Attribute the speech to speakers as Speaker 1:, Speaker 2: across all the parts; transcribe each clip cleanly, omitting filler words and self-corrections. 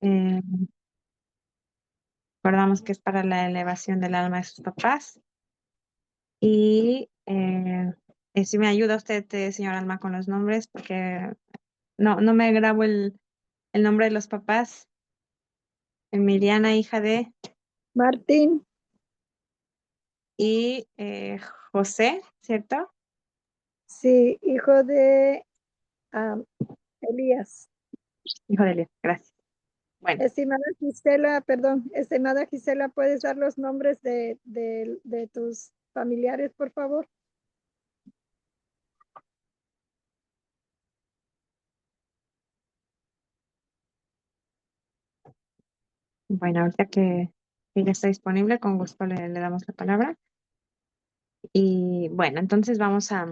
Speaker 1: Eh, Recordamos que es para la elevación del alma de sus papás. Y si me ayuda usted, señor Alma, con los nombres, porque no me grabo el nombre de los papás. Emiliana, hija de,
Speaker 2: Martín,
Speaker 1: y José, ¿cierto?
Speaker 2: sí, hijo de ah, Elías.
Speaker 1: Hijo de Elías, gracias. Bueno,
Speaker 2: Estimada Gisela, perdón, estimada Gisela, ¿puedes dar los nombres de tus familiares, por favor?
Speaker 1: bueno, ahorita que ya está disponible, con gusto le damos la palabra. Y bueno, entonces vamos a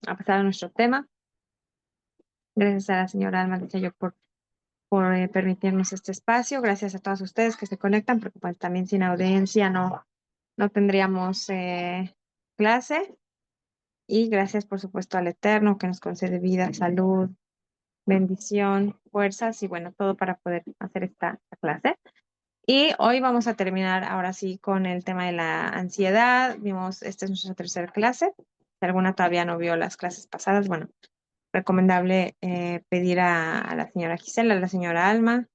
Speaker 1: pasar a nuestro tema. Gracias a la señora Alma Yo por permitirnos este espacio. Gracias a todos ustedes que se conectan, porque pues también sin audiencia no tendríamos clase. Y gracias, por supuesto, al Eterno que nos concede vida, salud, bendición, fuerzas y bueno, todo para poder hacer esta clase. Y hoy vamos a terminar ahora sí con el tema de la ansiedad. Esta es nuestra tercera clase. Si alguna todavía no vio las clases pasadas, bueno, recomendable pedir a la señora Gisela, a la señora Alma,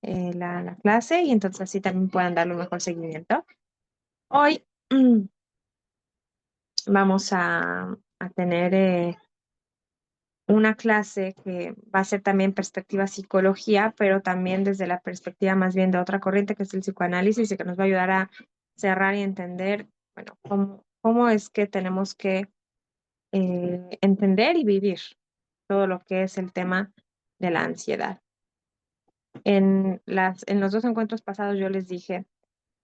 Speaker 1: la clase y entonces así también puedan darle un mejor seguimiento. Hoy vamos a tener una clase que va a ser también perspectiva psicología, pero también desde la perspectiva más bien de otra corriente que es el psicoanálisis y que nos va a ayudar a cerrar y entender, bueno, cómo es que tenemos que entender y vivir todo lo que es el tema de la ansiedad. En los dos encuentros pasados yo les dije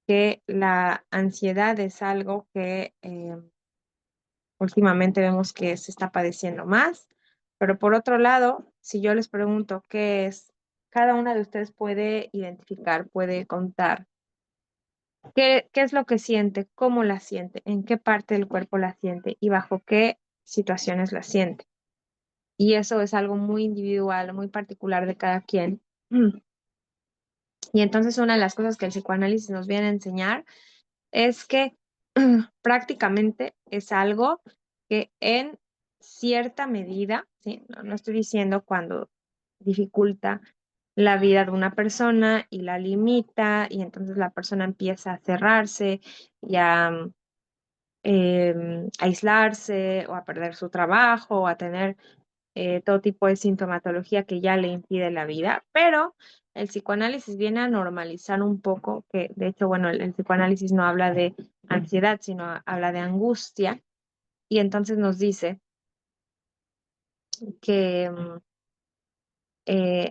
Speaker 1: que la ansiedad es algo que últimamente vemos que se está padeciendo más, pero por otro lado, si yo les pregunto qué es, cada una de ustedes puede identificar, puede contar qué es lo que siente, cómo la siente, en qué parte del cuerpo la siente y bajo qué situaciones la siente. Y eso es algo muy individual, muy particular de cada quien. Y entonces una de las cosas que el psicoanálisis nos viene a enseñar es que prácticamente es algo que en cierta medida, ¿sí? No estoy diciendo cuando dificulta la vida de una persona y la limita y entonces la persona empieza a cerrarse y a aislarse o a perder su trabajo o a tener todo tipo de sintomatología que ya le impide la vida, pero el psicoanálisis viene a normalizar un poco, que de hecho, bueno, el psicoanálisis no habla de ansiedad, sino habla de angustia, y entonces nos dice que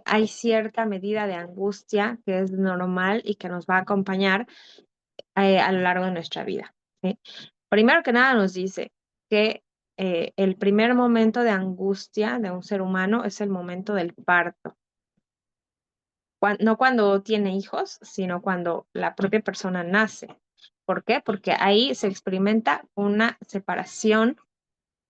Speaker 1: hay cierta medida de angustia que es normal y que nos va a acompañar a lo largo de nuestra vida, ¿sí? Primero que nada nos dice que el primer momento de angustia de un ser humano es el momento del parto. No cuando tiene hijos, sino cuando la propia persona nace. ¿Por qué? Porque ahí se experimenta una separación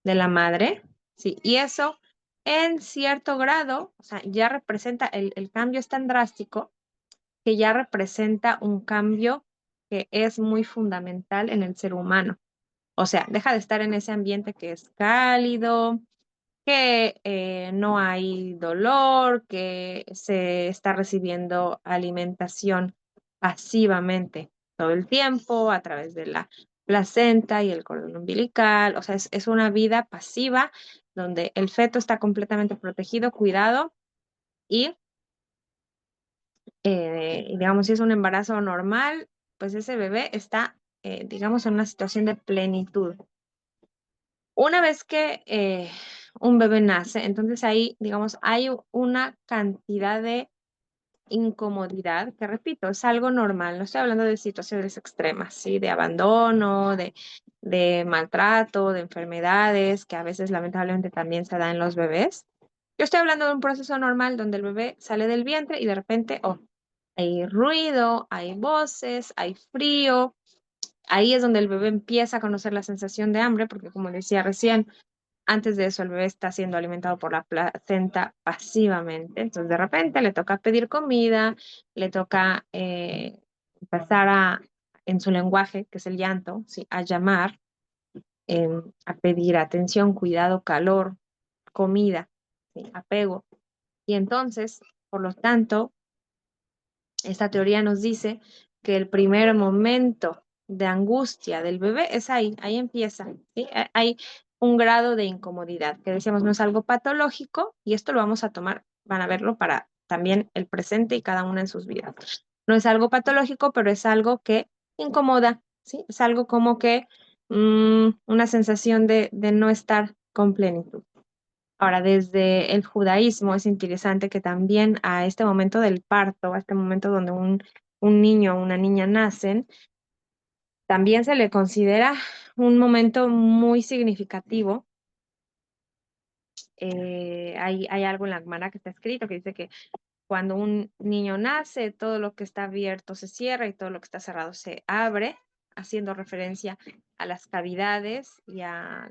Speaker 1: de la madre, ¿sí? Y eso en cierto grado, o sea, ya representa, el cambio es tan drástico que ya representa un cambio que es muy fundamental en el ser humano. O sea, deja de estar en ese ambiente que es cálido, que no hay dolor, que se está recibiendo alimentación pasivamente todo el tiempo a través de la placenta y el cordón umbilical. O sea, es una vida pasiva donde el feto está completamente protegido, cuidado y, digamos, si es un embarazo normal, pues ese bebé está, digamos, en una situación de plenitud. Una vez que un bebé nace, entonces ahí, digamos, hay una cantidad de incomodidad, que repito, es algo normal, no estoy hablando de situaciones extremas, ¿sí? De abandono, de maltrato, de enfermedades, que a veces lamentablemente también se da en los bebés. Yo estoy hablando de un proceso normal donde el bebé sale del vientre y de repente, oh, hay ruido, hay voces, hay frío. Ahí es donde el bebé empieza a conocer la sensación de hambre, porque como decía recién, Antes de eso, el bebé está siendo alimentado por la placenta pasivamente. Entonces, de repente le toca pedir comida, le toca empezar en su lenguaje, que es el llanto, ¿sí? A llamar, a pedir atención, cuidado, calor, comida, ¿sí? Apego. Y entonces, por lo tanto, esta teoría nos dice que el primer momento de angustia del bebé es ahí empieza, ¿sí? Hay un grado de incomodidad, que decíamos no es algo patológico, y esto lo vamos a tomar, van a verlo para también el presente y cada una en sus vidas. No es algo patológico, pero es algo que incomoda, ¿sí? Es algo como que una sensación de no estar con plenitud. Ahora, desde el judaísmo es interesante que también a este momento del parto, a este momento donde un niño o una niña nacen, también se le considera un momento muy significativo. Hay algo en la Gemara que está escrito que dice que cuando un niño nace, todo lo que está abierto se cierra y todo lo que está cerrado se abre, haciendo referencia a las cavidades y a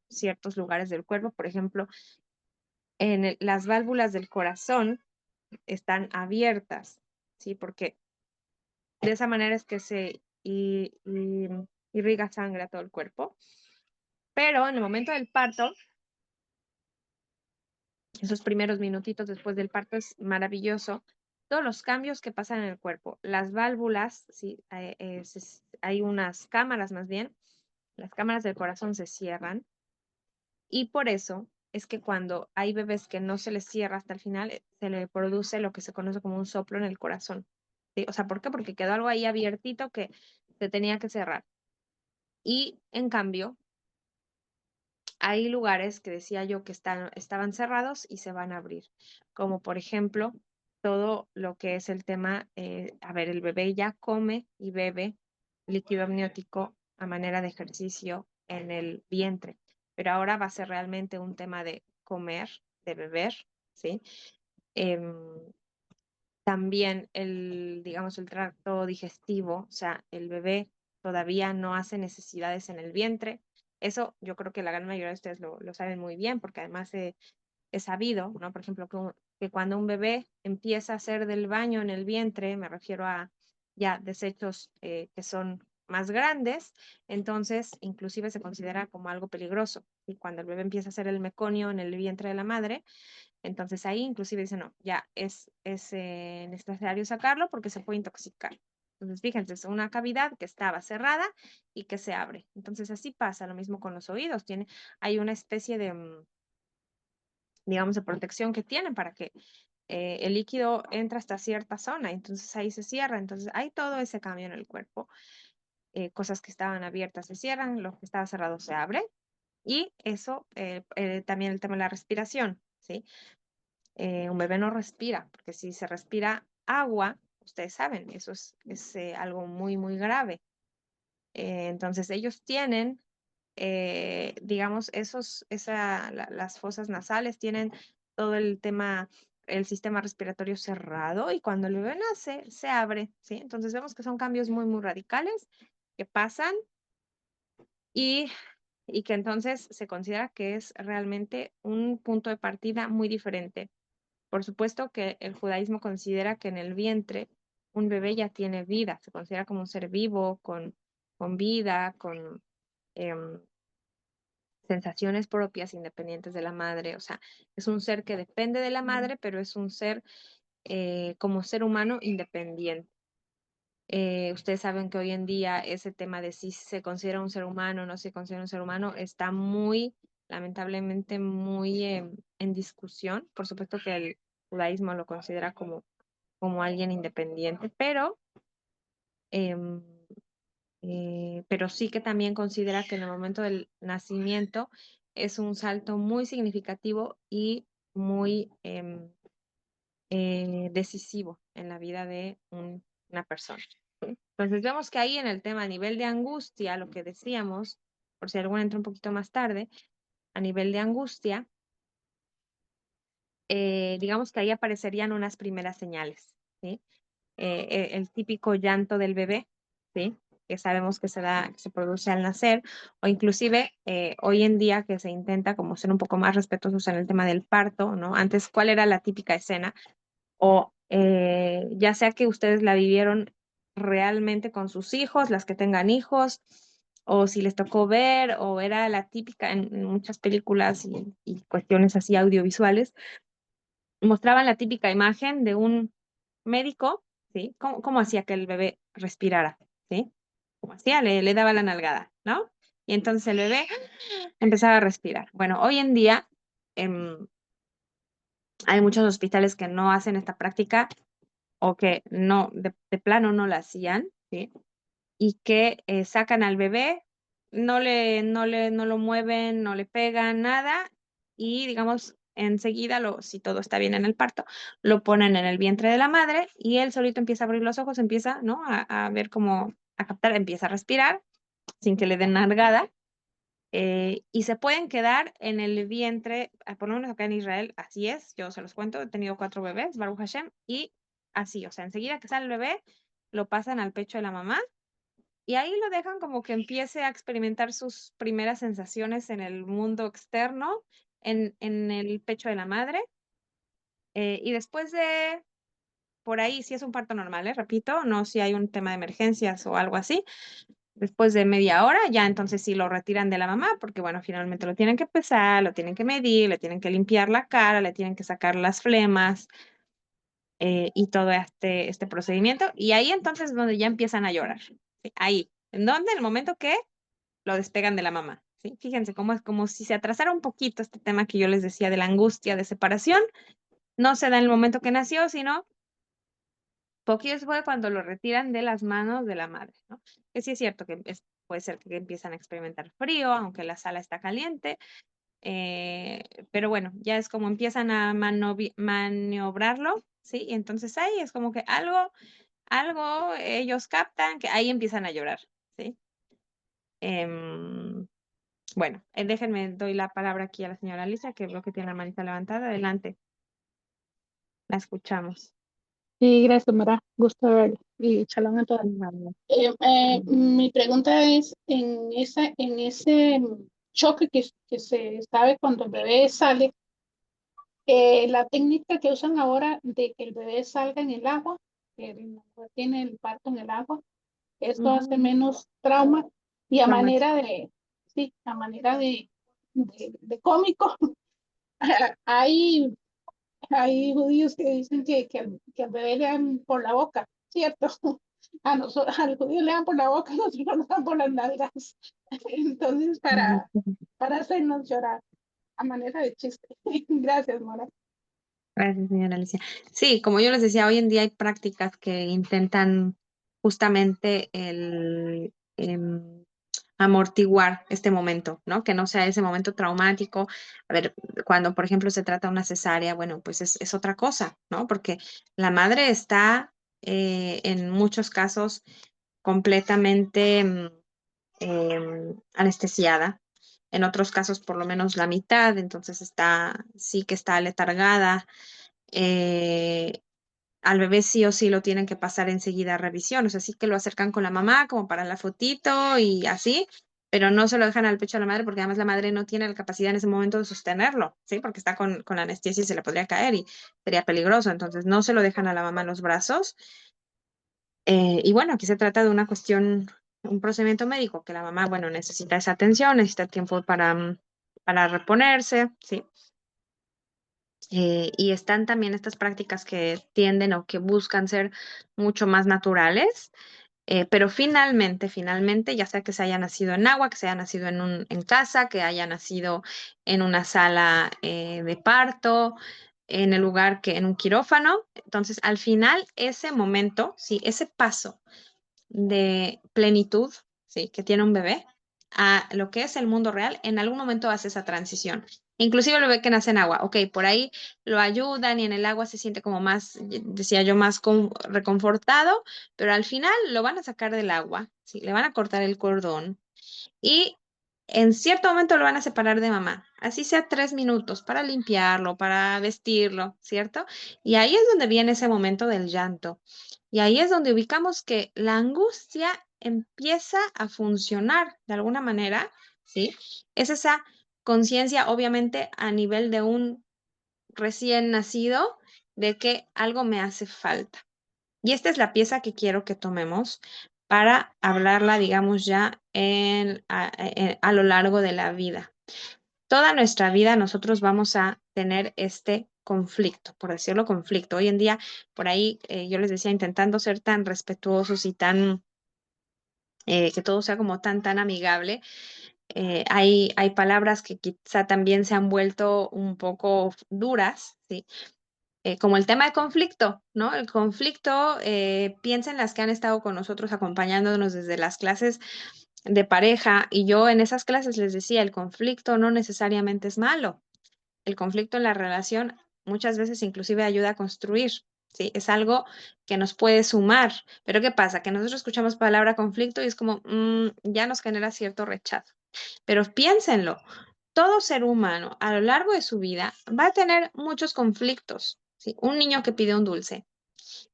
Speaker 1: ciertos lugares del cuerpo. Por ejemplo, las válvulas del corazón están abiertas, ¿sí? Porque de esa manera es que se irriga sangre a todo el cuerpo. Pero en el momento del parto, esos primeros minutitos después del parto es maravilloso. Todos los cambios que pasan en el cuerpo. Las válvulas, ¿sí? Hay unas cámaras más bien, las cámaras del corazón se cierran y por eso es que cuando hay bebés que no se les cierra hasta el final, se le produce lo que se conoce como un soplo en el corazón. ¿Sí? O sea, ¿por qué? Porque quedó algo ahí abiertito que se tenía que cerrar. Y en cambio, hay lugares que decía yo que estaban cerrados y se van a abrir, como por ejemplo todo lo que es el tema, a ver, el bebé ya come y bebe líquido amniótico a manera de ejercicio en el vientre, pero ahora va a ser realmente un tema de comer, de beber, ¿sí? Em, También digamos, el tracto digestivo, o sea, el bebé todavía no hace necesidades en el vientre. Eso yo creo que la gran mayoría de ustedes lo saben muy bien, porque además es sabido, ¿no? Por ejemplo, que cuando un bebé empieza a hacer del baño en el vientre, me refiero a ya desechos que son más grandes, entonces inclusive se considera como algo peligroso. Y cuando el bebé empieza a hacer el meconio en el vientre de la madre, entonces ahí inclusive dice, no, ya es necesario sacarlo porque se puede intoxicar. Entonces, fíjense, es una cavidad que estaba cerrada y que se abre. Entonces, así pasa lo mismo con los oídos. Hay una especie de, digamos, de protección que tienen para que el líquido entra hasta cierta zona, entonces ahí se cierra. Entonces, hay todo ese cambio en el cuerpo. Cosas que estaban abiertas se cierran, lo que estaba cerrado se abre. Y eso, también el tema de la respiración, ¿sí? Un bebé no respira, porque si se respira agua, ustedes saben, eso es algo muy, muy grave. Entonces ellos tienen, digamos, las fosas nasales tienen todo el tema, el sistema respiratorio cerrado y cuando el bebé nace, se abre, ¿sí? Entonces vemos que son cambios muy, muy radicales que pasan y, y que entonces se considera que es realmente un punto de partida muy diferente. Por supuesto que el judaísmo considera que en el vientre un bebé ya tiene vida, se considera como un ser vivo, con vida, con em, sensaciones propias independientes de la madre. O sea, es un ser que depende de la madre, pero es un ser como ser humano independiente. Ustedes saben que hoy en día ese tema de si se considera un ser humano o no se considera un ser humano está muy, lamentablemente, muy en discusión. Por supuesto que el judaísmo lo considera como alguien independiente, em, pero sí que también considera que en el momento del nacimiento es un salto muy significativo y muy decisivo en la vida de una persona. Entonces vemos que ahí en el tema a nivel de angustia, lo que decíamos, por si alguno entra un poquito más tarde, a nivel de angustia, digamos que ahí aparecerían unas primeras señales, ¿sí? El típico llanto del bebé, ¿sí? que sabemos que que se produce al nacer, o inclusive hoy en día que se intenta como ser un poco más respetuosos en el tema del parto, ¿no? Antes, ¿cuál era la típica escena? O ya sea que ustedes la vivieron realmente con sus hijos, las que tengan hijos, o si les tocó ver, o era la típica en muchas películas y cuestiones así audiovisuales, mostraban la típica imagen de un médico, ¿sí? ¿Cómo hacía que el bebé respirara? ¿Sí? ¿Cómo hacía? Le daba la nalgada, ¿no? Y entonces el bebé empezaba a respirar. Bueno, hoy en día em, hay muchos hospitales que no hacen esta práctica o que no, de plano no la hacían, ¿sí? Y que sacan al bebé, no lo mueven, no le pegan nada y digamos, enseguida, si todo está bien en el parto, lo ponen en el vientre de la madre y él solito empieza a abrir los ojos, empieza, ¿no? A ver cómo, a captar, empieza a respirar sin que le den nalgada. Y se pueden quedar en el vientre, por lo menos acá en Israel, así es, yo se los cuento, he tenido 4 bebés, Baruch Hashem, y así, o sea, enseguida que sale el bebé, lo pasan al pecho de la mamá y ahí lo dejan como que empiece a experimentar sus primeras sensaciones en el mundo externo, en el pecho de la madre. Y después de, por ahí, si es un parto normal, repito, no si hay un tema de emergencias o algo así, después de media hora, ya entonces sí lo retiran de la mamá, porque bueno, finalmente lo tienen que pesar, lo tienen que medir, le tienen que limpiar la cara, le tienen que sacar las flemas y todo este procedimiento. Y ahí entonces es donde ya empiezan a llorar. ¿Sí? Ahí, ¿en dónde? En el momento que lo despegan de la mamá. ¿Sí? Fíjense cómo es como si se atrasara un poquito este tema que yo les decía de la angustia de separación. No se da en el momento que nació, sino poquito después cuando lo retiran de las manos de la madre, ¿no? Que sí es cierto que puede ser que empiezan a experimentar frío, aunque la sala está caliente, eh, pero bueno, ya es como empiezan a maniobrarlo, ¿sí? Y entonces ahí es como que algo ellos captan, que ahí empiezan a llorar, ¿sí? Em, bueno, déjenme, doy la palabra aquí a la señora Alicia, que veo que tiene la manita levantada. Adelante, la escuchamos.
Speaker 3: Sí, gracias, Mara. Gusto verlo. Y shalom a todas.
Speaker 1: Vale.
Speaker 3: Mi pregunta es, en ese choque que se sabe cuando el bebé sale, la técnica que usan ahora de que el bebé salga en el agua, que la mujer tiene el parto en el agua, esto hace
Speaker 1: Ujú.
Speaker 3: menos trauma y a
Speaker 1: Traumático.
Speaker 3: manera sí, a manera de cómico, hay hay judíos que dicen que al bebé le dan por la boca, ¿cierto? A nosotros, al judío le dan por la boca, a nosotros nos dan por las nalgas. Entonces, para hacernos llorar, a manera de chiste. Gracias, Mora.
Speaker 1: Gracias, señora Alicia. Sí, como yo les decía, hoy en día hay prácticas que intentan justamente amortiguar este momento, ¿no? Que no sea ese momento traumático. A ver, cuando, por ejemplo, se trata de una cesárea, bueno, pues es otra cosa, ¿no? Porque la madre está en muchos casos completamente anestesiada. En otros casos, por lo menos la mitad, entonces sí que está letargada. eh, Al bebé sí o sí lo tienen que pasar enseguida a revisión, o sea, sí que lo acercan con la mamá como para la fotito y así, pero no se lo dejan al pecho de la madre porque además la madre no tiene la capacidad en ese momento de sostenerlo, ¿sí? Porque está con la anestesia y se le podría caer y sería peligroso, entonces no se lo dejan a la mamá en los brazos. Y bueno, aquí se trata de una cuestión, un procedimiento médico que la mamá, bueno, necesita esa atención, necesita tiempo para reponerse, ¿sí? Y están también estas prácticas que tienden o que buscan ser mucho más naturales, pero finalmente, ya sea que se haya nacido en agua, que se haya nacido en casa, que haya nacido en una sala de parto, en el lugar que en un quirófano, entonces al final ese momento, sí, ese paso de plenitud, ¿sí? Que tiene un bebé a lo que es el mundo real, en algún momento hace esa transición. Inclusive el bebé que nace en agua, ok, por ahí lo ayudan y en el agua se siente como más, decía yo, más reconfortado, pero al final lo van a sacar del agua, ¿sí? Le van a cortar el cordón y en cierto momento lo van a separar de mamá, así sea 3 minutos para limpiarlo, para vestirlo, ¿cierto? Y ahí es donde viene ese momento del llanto. Y ahí es donde ubicamos que la angustia empieza a funcionar de alguna manera, ¿sí? Es esa conciencia, obviamente, a nivel de un recién nacido, de que algo me hace falta. Y esta es la pieza que quiero que tomemos para hablarla, digamos, ya a lo largo de la vida. Toda nuestra vida nosotros vamos a tener este conflicto, por decirlo conflicto. Hoy en día, por ahí, yo les decía, intentando ser tan respetuosos y tan, que todo sea como tan amigable, hay palabras que quizá también se han vuelto un poco duras, ¿sí? Como el tema de conflicto, ¿no? El conflicto, piensen las que han estado con nosotros acompañándonos desde las clases de pareja, y yo en esas clases les decía, el conflicto no necesariamente es malo. El conflicto en la relación muchas veces inclusive ayuda a construir, ¿sí? Es algo que nos puede sumar. Pero ¿qué pasa? Que nosotros escuchamos palabra conflicto y es como, ya nos genera cierto rechazo. Pero piénsenlo, todo ser humano a lo largo de su vida va a tener muchos conflictos, ¿sí? Un niño que pide un dulce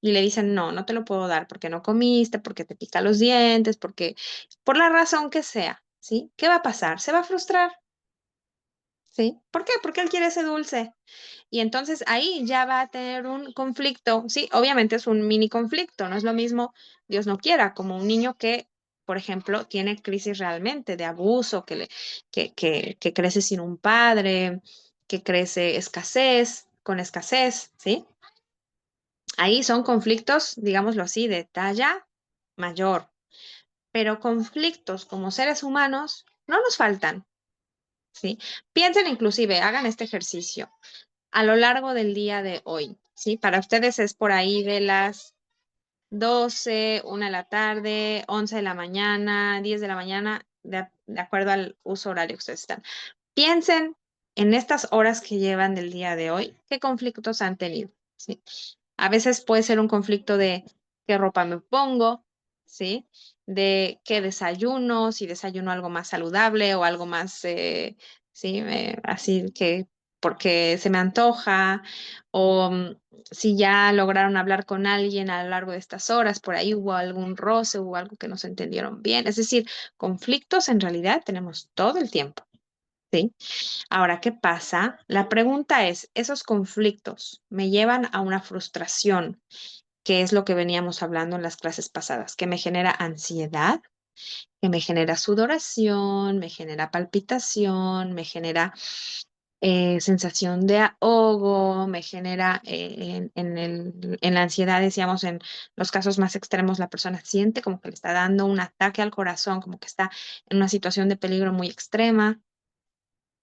Speaker 1: y le dicen, no, no te lo puedo dar porque no comiste, porque te pica los dientes, porque por la razón que sea, ¿sí? ¿Qué va a pasar? Se va a frustrar, ¿sí? ¿Por qué? Porque él quiere ese dulce. Y entonces ahí ya va a tener un conflicto, sí, obviamente es un mini conflicto, no es lo mismo, Dios no quiera, como un niño que, por ejemplo, tiene crisis realmente de abuso, que crece sin un padre, que crece con escasez, ¿sí? Ahí son conflictos, digámoslo así, de talla mayor, pero conflictos como seres humanos no nos faltan, ¿sí? Piensen inclusive, hagan este ejercicio a lo largo del día de hoy, ¿sí? Para ustedes es por ahí de las 12, 1 de la tarde, 11 de la mañana, 10 de la mañana, de acuerdo al uso horario que ustedes están. Piensen en estas horas que llevan del día de hoy, qué conflictos han tenido, ¿sí? A veces puede ser un conflicto de qué ropa me pongo, ¿sí? De qué desayuno, si desayuno algo más saludable o algo más, sí, así que porque se me antoja, o si ya lograron hablar con alguien a lo largo de estas horas, por ahí hubo algún roce, hubo algo que no se entendieron bien. Es decir, conflictos en realidad tenemos todo el tiempo, ¿sí? Ahora, ¿qué pasa? La pregunta es, ¿esos conflictos me llevan a una frustración, que es lo que veníamos hablando en las clases pasadas, que me genera ansiedad, que me genera sudoración, me genera palpitación, me genera sensación de ahogo, me genera en la ansiedad, decíamos, en los casos más extremos, la persona siente como que le está dando un ataque al corazón, como que está en una situación de peligro muy extrema,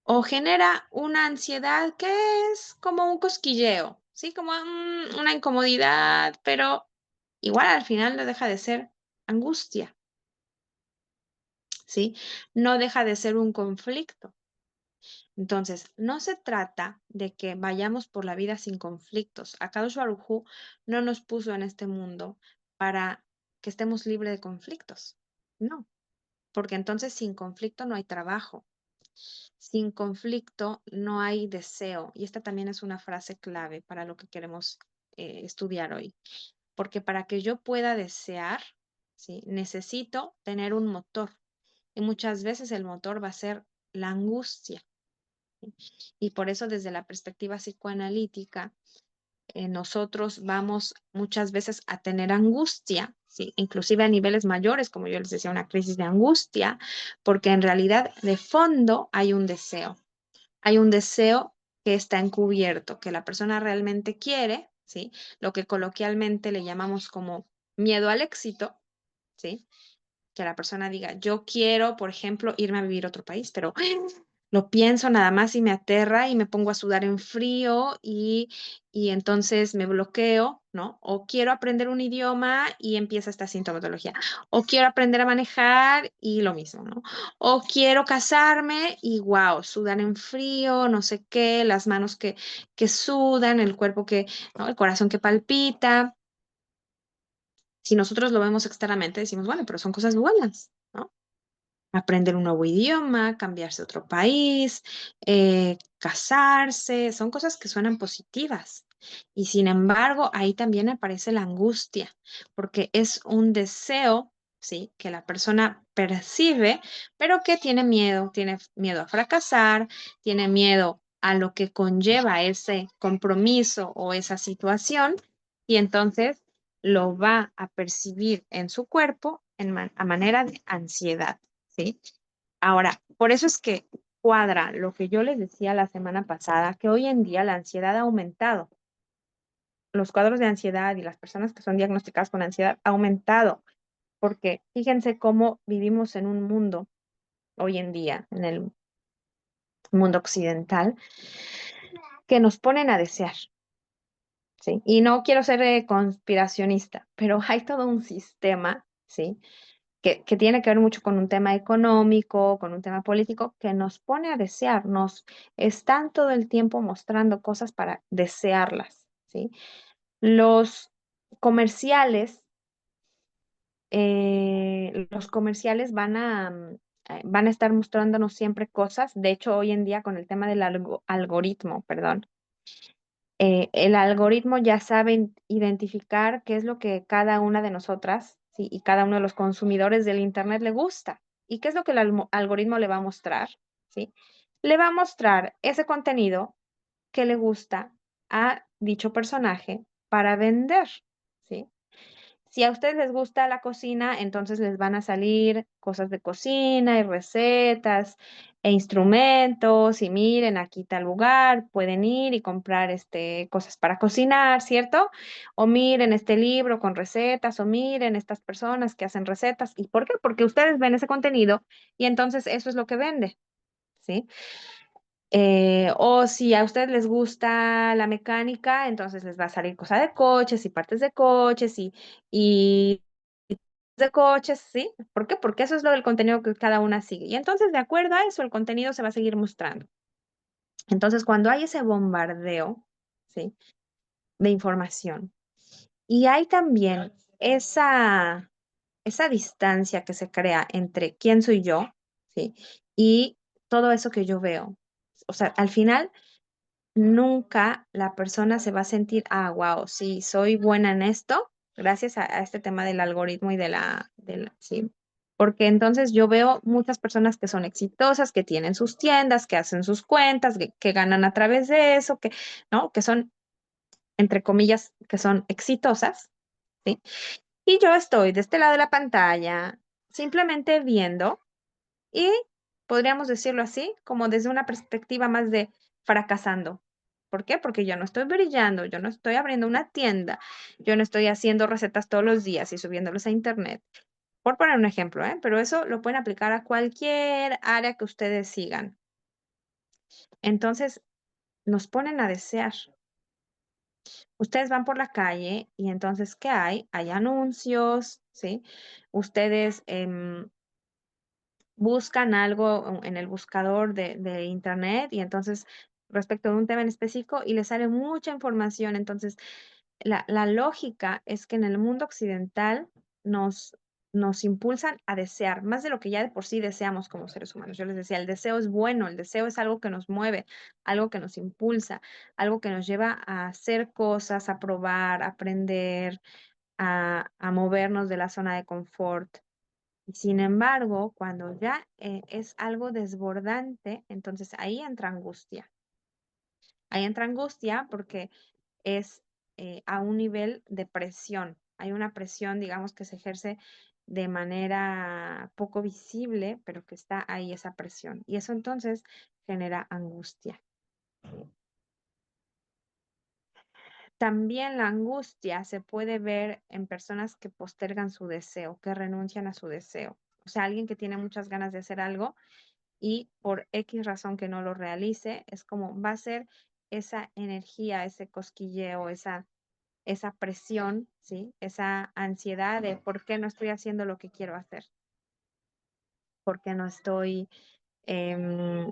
Speaker 1: o genera una ansiedad que es como un cosquilleo, ¿sí? Como una incomodidad, pero igual al final no deja de ser angustia, ¿sí? No deja de ser un conflicto. Entonces, no se trata de que vayamos por la vida sin conflictos. Akadosh Baruj Hu no nos puso en este mundo para que estemos libres de conflictos. No, porque entonces sin conflicto no hay trabajo. Sin conflicto no hay deseo. Y esta también es una frase clave para lo que queremos estudiar hoy. Porque para que yo pueda desear, ¿sí? Necesito tener un motor. Y muchas veces el motor va a ser la angustia. Y por eso desde la perspectiva psicoanalítica, nosotros vamos muchas veces a tener angustia, ¿sí? Inclusive a niveles mayores, como yo les decía, una crisis de angustia, porque en realidad de fondo hay un deseo que está encubierto, que la persona realmente quiere, ¿sí? Lo que coloquialmente le llamamos como miedo al éxito, ¿sí? Que la persona diga, yo quiero, por ejemplo, irme a vivir a otro país, pero lo pienso nada más y me aterra y me pongo a sudar en frío y entonces me bloqueo, ¿no? O quiero aprender un idioma y empieza esta sintomatología. O quiero aprender a manejar y lo mismo, ¿no? O quiero casarme y wow, sudan en frío, no sé qué, las manos que sudan, el cuerpo ¿no? El corazón que palpita. Si nosotros lo vemos externamente, decimos, bueno, pero son cosas buenas, ¿no? Aprender un nuevo idioma, cambiarse a otro país, casarse, son cosas que suenan positivas. Y sin embargo, ahí también aparece la angustia, porque es un deseo, ¿sí? Que la persona percibe, pero que tiene miedo a fracasar, tiene miedo a lo que conlleva ese compromiso o esa situación, y entonces lo va a percibir en su cuerpo a manera de ansiedad, ¿sí? Ahora, por eso es que cuadra lo que yo les decía la semana pasada, que hoy en día la ansiedad ha aumentado. Los cuadros de ansiedad y las personas que son diagnosticadas con ansiedad ha aumentado, porque fíjense cómo vivimos en un mundo hoy en día, en el mundo occidental, que nos ponen a desear, ¿sí? Y no quiero ser conspiracionista, pero hay todo un sistema, ¿sí? Que tiene que ver mucho con un tema económico, con un tema político, que nos pone a desear, nos están todo el tiempo mostrando cosas para desearlas, ¿sí? Los comerciales, van a estar mostrándonos siempre cosas. De hecho, hoy en día con el tema del algoritmo, perdón, el algoritmo ya sabe identificar qué es lo que cada una de nosotras, ¿sí? Y cada uno de los consumidores del Internet le gusta. ¿Y qué es lo que el algoritmo le va a mostrar? ¿Sí? Le va a mostrar ese contenido que le gusta a dicho personaje para vender, ¿sí? Si a ustedes les gusta la cocina, entonces les van a salir cosas de cocina y recetas e instrumentos. Y miren, aquí tal lugar, pueden ir y comprar cosas para cocinar, ¿cierto? O miren este libro con recetas, o miren estas personas que hacen recetas. ¿Y por qué? Porque ustedes ven ese contenido y entonces eso es lo que vende, ¿sí? O si a ustedes les gusta la mecánica, entonces les va a salir cosa de coches y partes de coches y de coches, ¿sí? ¿Por qué? Porque eso es lo del contenido que cada una sigue. Y entonces, de acuerdo a eso, el contenido se va a seguir mostrando. Entonces, cuando hay ese bombardeo, ¿sí? De información, y hay también esa distancia que se crea entre quién soy yo, ¿sí? Y todo eso que yo veo. O sea, al final nunca la persona se va a sentir, wow, sí, soy buena en esto, gracias a este tema del algoritmo y sí. Porque entonces yo veo muchas personas que son exitosas, que tienen sus tiendas, que hacen sus cuentas, que ganan a través de eso, ¿no? Que son, entre comillas, que son exitosas, ¿sí? Y yo estoy de este lado de la pantalla, simplemente viendo y podríamos decirlo así, como desde una perspectiva más de fracasando. ¿Por qué? Porque yo no estoy brillando, yo no estoy abriendo una tienda, yo no estoy haciendo recetas todos los días y subiéndolos a internet. Por poner un ejemplo, ¿eh? Pero eso lo pueden aplicar a cualquier área que ustedes sigan. Entonces, nos ponen a desear. Ustedes van por la calle y entonces, ¿qué hay? Hay anuncios, ¿sí? Ustedes buscan algo en el buscador de internet y entonces respecto de un tema en específico y les sale mucha información. Entonces, la lógica es que en el mundo occidental nos impulsan a desear más de lo que ya de por sí deseamos como seres humanos. Yo les decía, el deseo es bueno, el deseo es algo que nos mueve, algo que nos impulsa, algo que nos lleva a hacer cosas, a probar, a aprender, a movernos de la zona de confort. Sin embargo, cuando ya es algo desbordante, entonces ahí entra angustia. Ahí entra angustia porque es a un nivel de presión. Hay una presión, digamos, que se ejerce de manera poco visible, pero que está ahí esa presión. Y eso entonces genera angustia. También la angustia se puede ver en personas que postergan su deseo, que renuncian a su deseo. O sea, alguien que tiene muchas ganas de hacer algo y por X razón que no lo realice, es como va a ser esa energía, ese cosquilleo, esa presión, ¿sí? Esa ansiedad de por qué no estoy haciendo lo que quiero hacer, por qué no estoy em,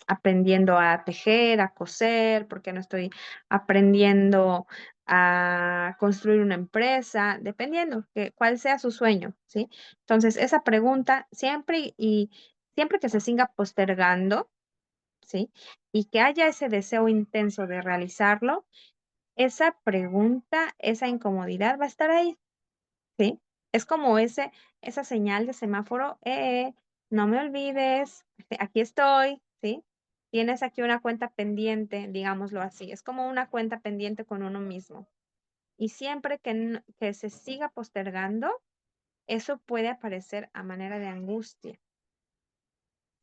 Speaker 1: aprendiendo a tejer, a coser, por qué no estoy aprendiendo a construir una empresa, dependiendo que cuál sea su sueño, ¿sí? Entonces, esa pregunta siempre que se siga postergando, ¿sí? Y que haya ese deseo intenso de realizarlo, esa pregunta, esa incomodidad va a estar ahí, ¿sí? Es como esa señal de semáforo, no me olvides, aquí estoy, ¿sí? Tienes aquí una cuenta pendiente, digámoslo así. Es como una cuenta pendiente con uno mismo. Y siempre que se siga postergando, eso puede aparecer a manera de angustia,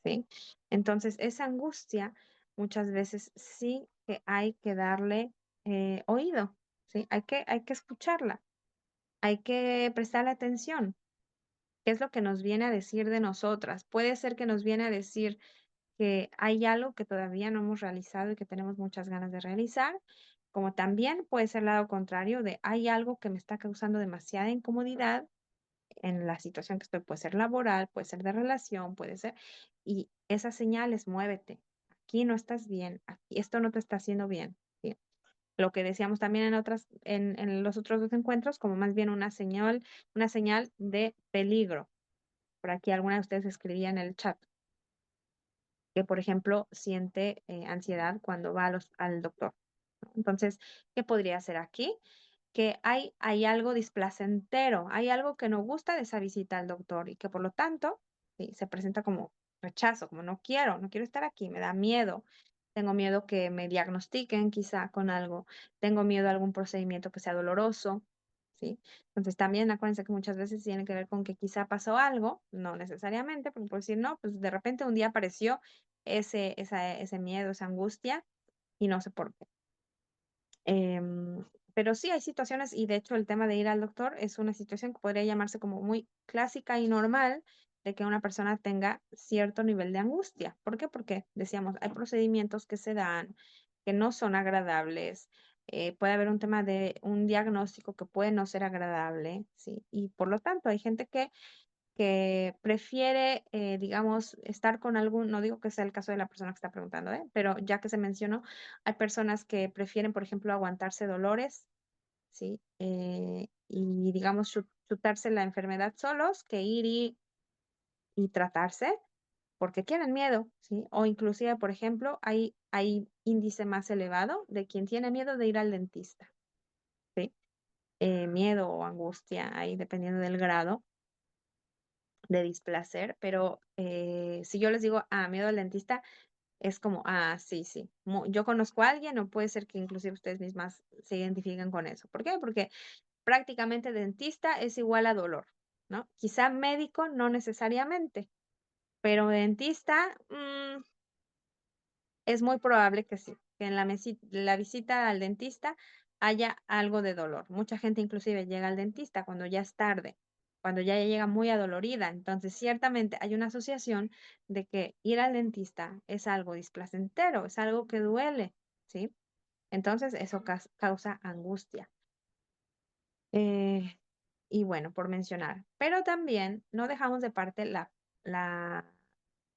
Speaker 1: ¿sí? Entonces, esa angustia muchas veces sí que hay que darle oído, ¿sí? Hay que escucharla, hay que prestarle atención. ¿Qué es lo que nos viene a decir de nosotras? Puede ser que nos viene a decir que hay algo que todavía no hemos realizado y que tenemos muchas ganas de realizar, como también puede ser el lado contrario de hay algo que me está causando demasiada incomodidad en la situación que estoy, puede ser laboral, puede ser de relación, puede ser, y esas señales, muévete, aquí no estás bien, aquí, esto no te está haciendo bien, ¿sí? Lo que decíamos también en los otros dos encuentros, como más bien una señal de peligro. Por aquí alguna de ustedes escribía en el chat que, por ejemplo, siente ansiedad cuando va al doctor, ¿no? Entonces, ¿qué podría ser aquí? Que hay algo displacentero, hay algo que no gusta de esa visita al doctor y que por lo tanto sí, se presenta como rechazo, como no quiero estar aquí, me da miedo. Tengo miedo que me diagnostiquen quizá con algo, tengo miedo a algún procedimiento que sea doloroso, ¿sí? Entonces también acuérdense que muchas veces tiene que ver con que quizá pasó algo, no necesariamente, porque por decir no, pues de repente un día apareció ese miedo, esa angustia y no sé por qué. Em, pero sí hay situaciones, y de hecho el tema de ir al doctor es una situación que podría llamarse como muy clásica y normal de que una persona tenga cierto nivel de angustia. ¿Por qué? Porque decíamos, hay procedimientos que se dan que no son agradables. Puede haber un tema de un diagnóstico que puede no ser agradable, ¿sí? Y por lo tanto hay gente que prefiere, digamos, estar con algún, no digo que sea el caso de la persona que está preguntando, pero ya que se mencionó, hay personas que prefieren, por ejemplo, aguantarse dolores, ¿sí? Y, digamos, chutarse la enfermedad solos que ir y tratarse porque tienen miedo, ¿sí? O inclusive, por ejemplo, hay índice más elevado de quien tiene miedo de ir al dentista, ¿sí? Miedo o angustia, ahí dependiendo del grado de displacer, pero si yo les digo, miedo al dentista, es como, sí, sí. Yo conozco a alguien, o puede ser que inclusive ustedes mismas se identifiquen con eso. ¿Por qué? Porque prácticamente dentista es igual a dolor, ¿no? Quizá médico no necesariamente, pero dentista, es muy probable que sí, que en la visita al dentista haya algo de dolor. Mucha gente inclusive llega al dentista cuando ya es tarde, cuando ya llega muy adolorida. Entonces, ciertamente hay una asociación de que ir al dentista es algo displacentero, es algo que duele, ¿sí? Entonces, eso causa angustia. Eh, y bueno, por mencionar, pero también no dejamos de parte la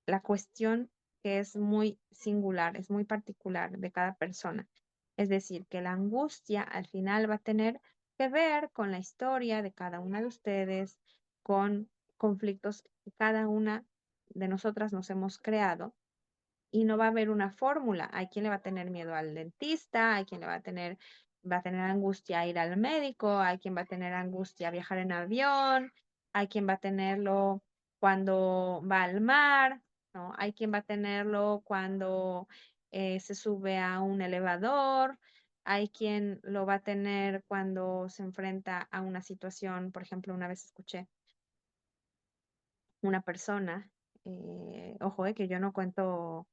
Speaker 1: la cuestión que es muy singular, es muy particular de cada persona. Es decir, que la angustia al final va a tener que ver con la historia de cada una de ustedes, con conflictos que cada una de nosotras nos hemos creado, y no va a haber una fórmula. Hay quien le va a tener miedo al dentista, hay quien va a tener angustia a ir al médico, hay quien va a tener angustia a viajar en avión, hay quien va a tenerlo cuando va al mar, ¿no? Hay quien va a tenerlo cuando se sube a un elevador, hay quien lo va a tener cuando se enfrenta a una situación. Por ejemplo, una vez escuché una persona, ojo, que yo no cuento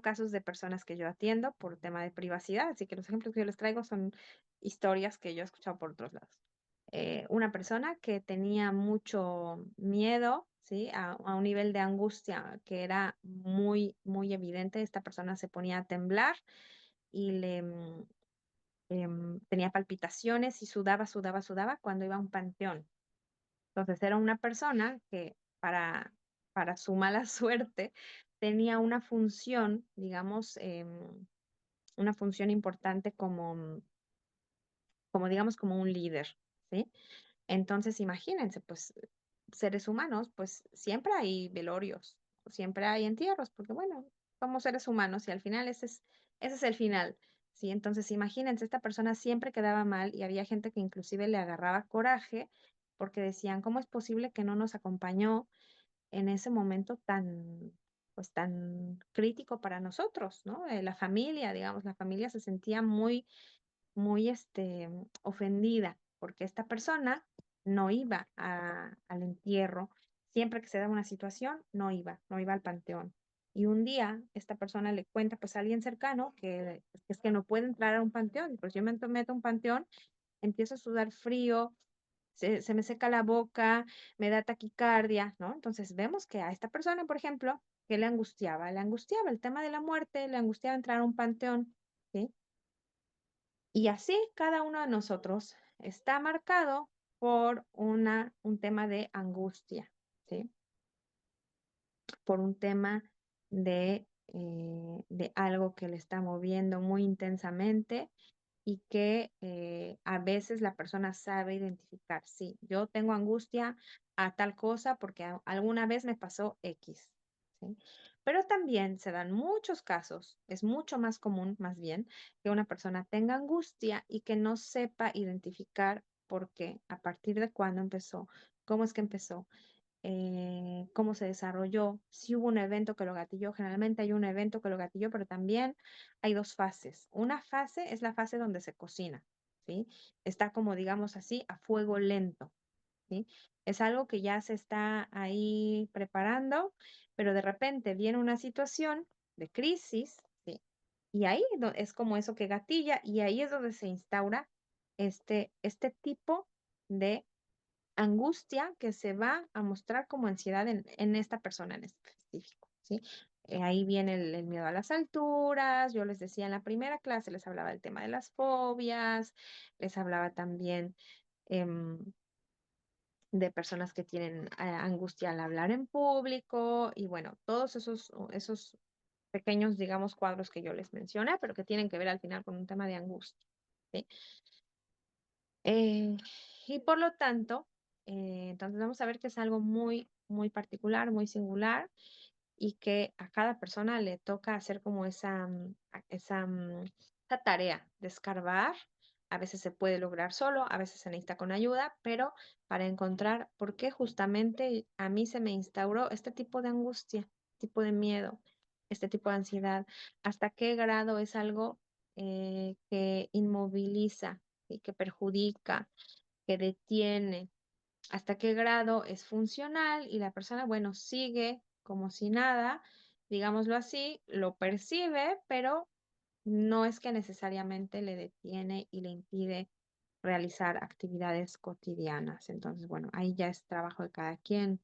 Speaker 1: casos de personas que yo atiendo por tema de privacidad, así que los ejemplos que yo les traigo son historias que yo he escuchado por otros lados. Una persona que tenía mucho miedo, ¿sí? A un nivel de angustia que era muy, muy evidente. Esta persona se ponía a temblar y tenía palpitaciones y sudaba, sudaba, sudaba cuando iba a un panteón. Entonces era una persona que para su mala suerte tenía una función, digamos, una función importante como digamos, como un líder, ¿sí? Entonces imagínense, pues seres humanos, pues siempre hay velorios, siempre hay entierros, porque bueno, somos seres humanos y al final ese es el final, ¿sí? Entonces imagínense, esta persona siempre quedaba mal y había gente que inclusive le agarraba coraje porque decían, ¿cómo es posible que no nos acompañó en ese momento pues tan crítico para nosotros, ¿no? La familia, digamos, la familia se sentía muy ofendida porque esta persona no iba al entierro. Siempre que se daba una situación, no iba al panteón. Y un día esta persona le cuenta pues a alguien cercano que es que no puede entrar a un panteón. Y pues yo me meto a un panteón, empiezo a sudar frío, se me seca la boca, me da taquicardia, ¿no? Entonces vemos que a esta persona, por ejemplo, que le angustiaba? Le angustiaba el tema de la muerte, le angustiaba entrar a un panteón, ¿sí? Y así cada uno de nosotros está marcado por un tema de angustia, ¿sí? Por un tema de algo que le está moviendo muy intensamente y que a veces la persona sabe identificar, sí, yo tengo angustia a tal cosa porque alguna vez me pasó X, ¿sí? Pero también se dan muchos casos, es mucho más común, más bien, que una persona tenga angustia y que no sepa identificar por qué, a partir de cuándo empezó, cómo es que empezó, cómo se desarrolló, si hubo un evento que lo gatilló. Generalmente hay un evento que lo gatilló, pero también hay dos fases. Una fase es la fase donde se cocina, ¿sí? Está como, digamos así, a fuego lento, ¿sí? Es algo que ya se está ahí preparando, pero de repente viene una situación de crisis, ¿sí? Y ahí es como eso que gatilla y ahí es donde se instaura este tipo de angustia que se va a mostrar como ansiedad en esta persona en específico, ¿sí? Ahí viene el miedo a las alturas. Yo les decía en la primera clase, les hablaba del tema de las fobias, les hablaba también em, de personas que tienen angustia al hablar en público y bueno, todos esos pequeños, digamos, cuadros que yo les mencioné, pero que tienen que ver al final con un tema de angustia, ¿sí? Eh, y por lo tanto, entonces vamos a ver que es algo muy particular, muy singular y que a cada persona le toca hacer como esa tarea de escarbar. A veces se puede lograr solo, a veces se necesita con ayuda, pero para encontrar por qué justamente a mí se me instauró este tipo de angustia, tipo de miedo, este tipo de ansiedad, hasta qué grado es algo que inmoviliza y que perjudica, que detiene, hasta qué grado es funcional y la persona, bueno, sigue como si nada, digámoslo así, lo percibe, pero no es que necesariamente le detiene y le impide realizar actividades cotidianas. Entonces, bueno, ahí ya es trabajo de cada quien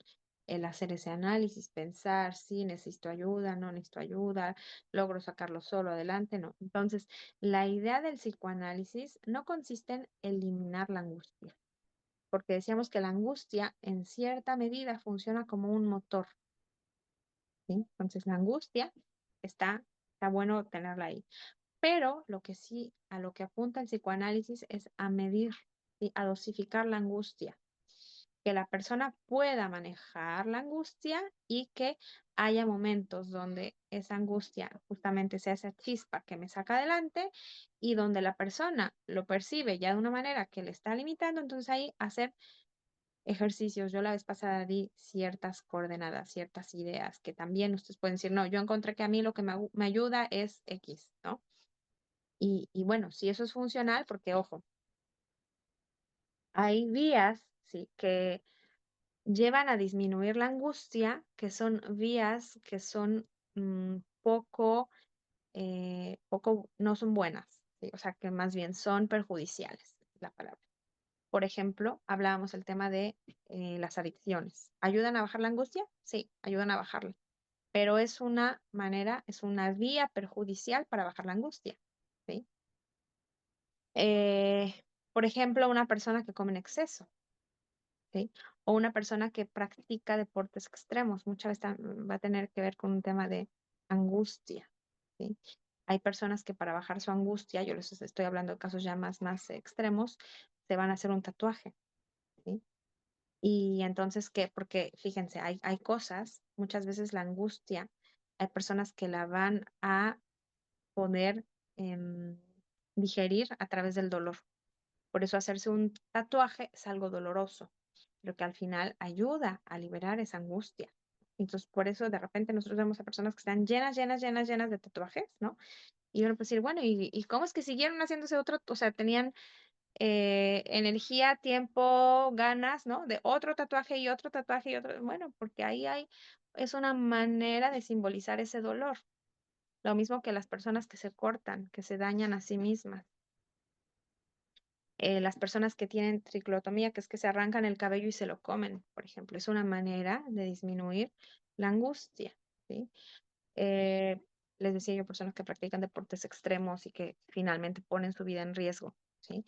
Speaker 1: el hacer ese análisis, pensar si necesito ayuda, no necesito ayuda, logro sacarlo solo adelante, no. Entonces, la idea del psicoanálisis no consiste en eliminar la angustia, porque decíamos que la angustia en cierta medida funciona como un motor, ¿sí? Entonces, la angustia está bueno tenerla ahí. Pero lo que sí, a lo que apunta el psicoanálisis es a medir, ¿sí? A dosificar la angustia, que la persona pueda manejar la angustia y que haya momentos donde esa angustia justamente sea esa chispa que me saca adelante y donde la persona lo percibe ya de una manera que le está limitando, entonces ahí hacer ejercicios. Yo la vez pasada di ciertas coordenadas, ciertas ideas que también ustedes pueden decir, no, yo encontré que a mí lo que me ayuda es X, ¿no? Y bueno, si eso es funcional, porque ojo, hay vías, ¿sí? Que llevan a disminuir la angustia, que son vías que son no son buenas, ¿sí? O sea, que más bien son perjudiciales, la palabra. Por ejemplo, hablábamos del tema de las adicciones. ¿Ayudan a bajar la angustia? Sí, ayudan a bajarla, pero es una manera, es una vía perjudicial para bajar la angustia, ¿sí? Por ejemplo, una persona que come en exceso, ¿sí? O una persona que practica deportes extremos, muchas veces va a tener que ver con un tema de angustia, ¿sí? Hay personas que para bajar su angustia, yo les estoy hablando de casos ya más extremos, se van a hacer un tatuaje, ¿sí? Y entonces, ¿qué? Porque fíjense, hay cosas, muchas veces la angustia, hay personas que la van a poder em, digerir a través del dolor. Por eso hacerse un tatuaje es algo doloroso. pero que al final ayuda a liberar esa angustia. Entonces, por eso de repente nosotros vemos a personas que están llenas, llenas, llenas, llenas de tatuajes, ¿no? Y uno puede decir, bueno, ¿y cómo es que siguieron haciéndose otro? O sea, tenían energía, tiempo, ganas, ¿no? De otro tatuaje y otro tatuaje y otro. Bueno, porque ahí es una manera de simbolizar ese dolor. Lo mismo que las personas que se cortan, que se dañan a sí mismas. Las personas que tienen triclotomía, que es que se arrancan el cabello y se lo comen, por ejemplo, es una manera de disminuir la angustia, ¿sí? Eh, Les decía yo, personas que practican deportes extremos y que finalmente ponen su vida en riesgo, ¿sí?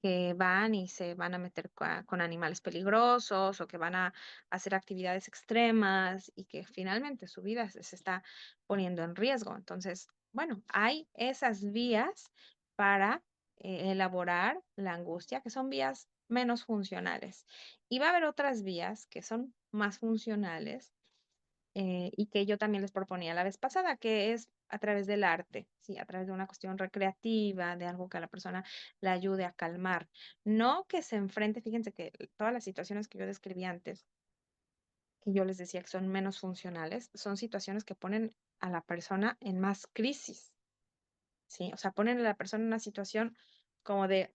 Speaker 1: Que van y se van a meter con animales peligrosos o que van a hacer actividades extremas y que finalmente su vida se está poniendo en riesgo. Entonces, bueno, hay esas vías para elaborar la angustia, que son vías menos funcionales. Y va a haber otras vías que son más funcionales y que yo también les proponía la vez pasada, que es a través del arte, ¿sí? A través de una cuestión recreativa, de algo que a la persona le ayude a calmar. No que se enfrente, fíjense que todas las situaciones que yo describí antes, que yo les decía que son menos funcionales, son situaciones que ponen a la persona en más crisis, ¿sí? O sea, ponen a la persona en una situación como de,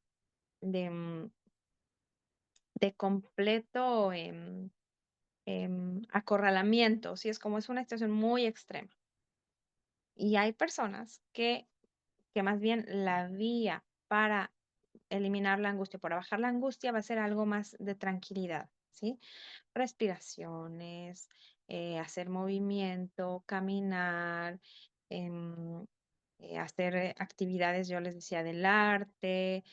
Speaker 1: mm, de completo acorralamiento, ¿sí? Es como es una situación muy extrema. Y hay personas que más bien la vía para eliminar la angustia, para bajar la angustia, va a ser algo más de tranquilidad, ¿sí? Respiraciones, hacer movimiento, caminar, em, hacer actividades, yo les decía, del arte.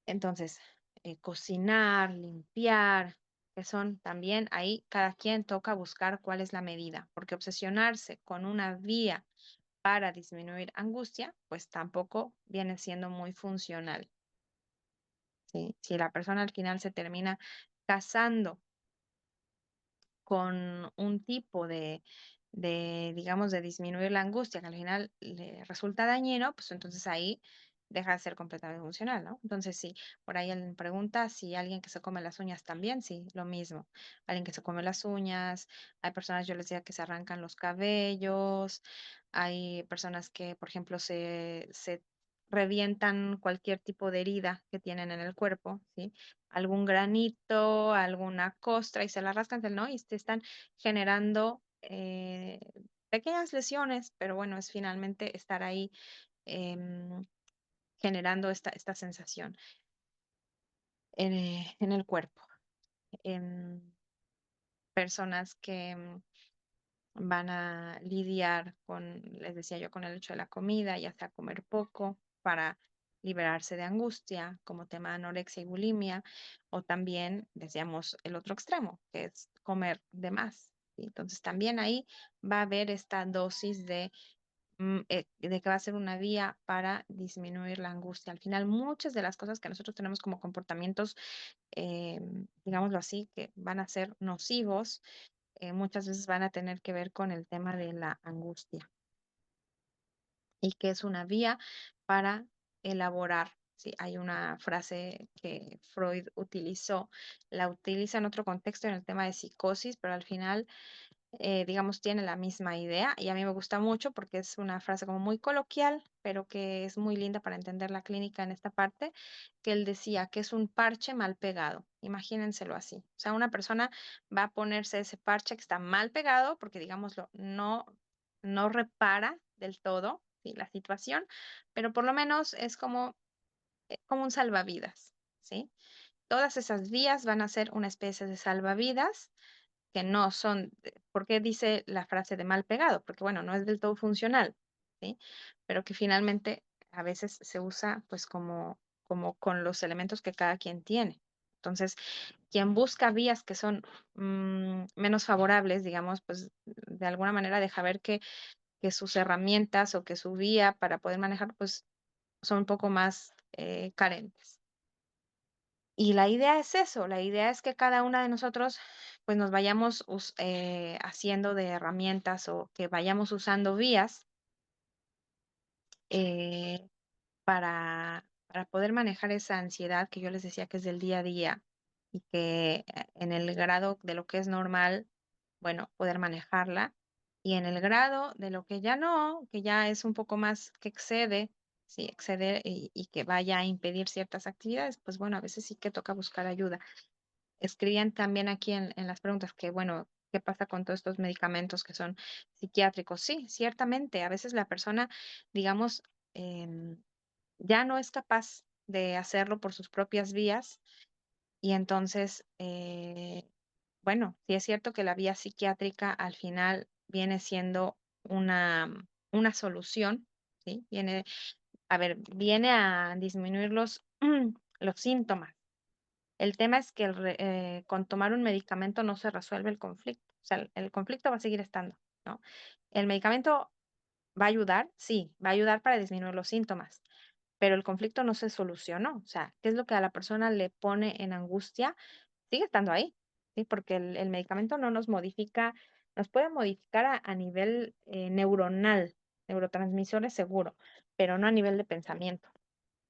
Speaker 1: Entonces, cocinar, limpiar, que son también ahí cada quien toca buscar cuál es la medida, porque obsesionarse con una vía para disminuir angustia, pues tampoco viene siendo muy funcional, ¿sí? Si la persona al final se termina casando con un tipo digamos, de disminuir la angustia que al final le resulta dañino, pues entonces ahí deja de ser completamente funcional, ¿no? Entonces sí, por ahí alguien pregunta si alguien que se come las uñas también, sí, lo mismo. Alguien que se come las uñas, hay personas, yo les decía, que se arrancan los cabellos, hay personas que, por ejemplo, se revientan cualquier tipo de herida que tienen en el cuerpo, ¿sí? Algún granito, alguna costra y se la rascan, ¿no? Y te están generando pequeñas lesiones, pero bueno, es finalmente estar ahí em, generando esta sensación en el cuerpo. Em, Personas que van a lidiar con, les decía yo, con el hecho de la comida, ya sea comer poco para liberarse de angustia, como tema de anorexia y bulimia, o también, decíamos, el otro extremo, que es comer de más. ¿Sí? Entonces, también ahí va a haber esta dosis de que va a ser una vía para disminuir la angustia. Al final, muchas de las cosas que nosotros tenemos como comportamientos, eh, digámoslo así, que van a ser nocivos, muchas veces van a tener que ver con el tema de la angustia y que es una vía para elaborar. Sí, hay una frase que Freud utilizó, la utiliza en otro contexto en el tema de psicosis, pero al final digamos, tiene la misma idea y a mí me gusta mucho porque es una frase como muy coloquial, pero que es muy linda para entender la clínica en esta parte, que él decía que es un parche mal pegado. Imagínenselo así. O sea, una persona va a ponerse ese parche que está mal pegado porque, digámoslo, no repara del todo, ¿sí? La situación, pero por lo menos es como un salvavidas, ¿sí? Todas esas vías van a ser una especie de salvavidas que no son, ¿por qué dice la frase de mal pegado? Porque bueno, no es del todo funcional, ¿sí? Pero que finalmente a veces se usa pues como con los elementos que cada quien tiene. Entonces, quien busca vías que son menos favorables, digamos, pues de alguna manera deja ver que sus herramientas o que su vía para poder manejar, pues son un poco más carentes. Y la idea es eso, la idea es que cada una de nosotros pues nos vayamos haciendo de herramientas o que vayamos usando vías para poder manejar esa ansiedad que yo les decía que es del día a día, y que en el grado de lo que es normal, bueno, poder manejarla. Y en el grado de lo que ya no, que ya es un poco más que excede, sí, excede y que vaya a impedir ciertas actividades, pues bueno, a veces sí que toca buscar ayuda. Escribían también aquí en las preguntas que, bueno, ¿qué pasa con todos estos medicamentos que son psiquiátricos? Sí, ciertamente, a veces la persona, digamos, ya no es capaz de hacerlo por sus propias vías y entonces, bueno, sí es cierto que la vía psiquiátrica al final viene siendo una solución, ¿sí? Viene, a ver, viene a disminuir los síntomas. El tema es que con tomar un medicamento no se resuelve el conflicto. O sea, el conflicto va a seguir estando, ¿no? El medicamento va a ayudar, sí, va a ayudar para disminuir los síntomas, pero el conflicto no se solucionó. O sea, ¿qué es lo que a la persona le pone en angustia? Sigue estando ahí, ¿sí? Porque el medicamento no nos modifica, nos puede modificar a nivel neuronal, neurotransmisores seguro, pero no a nivel de pensamiento.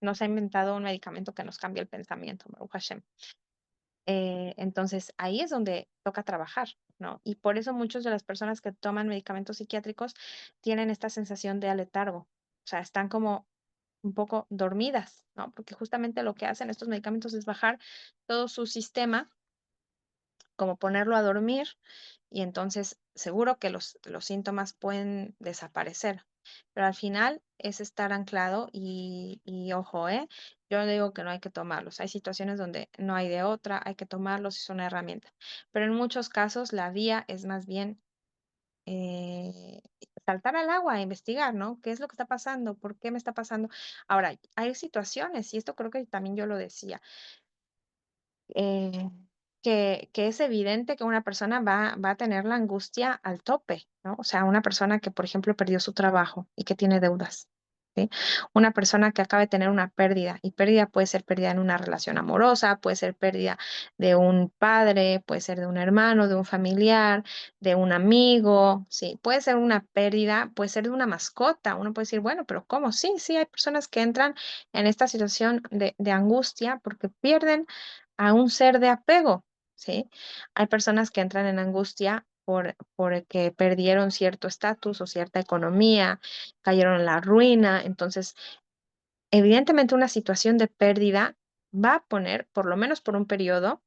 Speaker 1: No se ha inventado un medicamento que nos cambie el pensamiento, Baruch Hashem. Entonces, ahí es donde toca trabajar, ¿no? Y por eso muchas de las personas que toman medicamentos psiquiátricos tienen esta sensación de aletargo, o sea, están como un poco dormidas, ¿no? Porque justamente lo que hacen estos medicamentos es bajar todo su sistema, como ponerlo a dormir, y entonces seguro que los síntomas pueden desaparecer. Pero al final es estar anclado y ojo, yo no digo que no hay que tomarlos. Hay situaciones donde no hay de otra, hay que tomarlos y es una herramienta. Pero en muchos casos la vía es más bien eh, saltar al agua a investigar, ¿no? ¿Qué es lo que está pasando? ¿Por qué me está pasando? Ahora, hay situaciones, y esto creo que también yo lo decía, eh, que es evidente que una persona va a tener la angustia al tope, ¿no? O sea, una persona que, por ejemplo, perdió su trabajo y que tiene deudas, ¿sí? Una persona que acaba de tener una pérdida, y pérdida puede ser pérdida en una relación amorosa, puede ser pérdida de un padre, puede ser de un hermano, de un familiar, de un amigo, ¿sí? Puede ser una pérdida, puede ser de una mascota. Uno puede decir, bueno, pero ¿cómo? Sí, sí, hay personas que entran en esta situación de angustia porque pierden a un ser de apego, ¿sí? Hay personas que entran en angustia porque perdieron cierto estatus o cierta economía, cayeron en la ruina. Entonces, evidentemente una situación de pérdida va a poner, por lo menos por un periodo,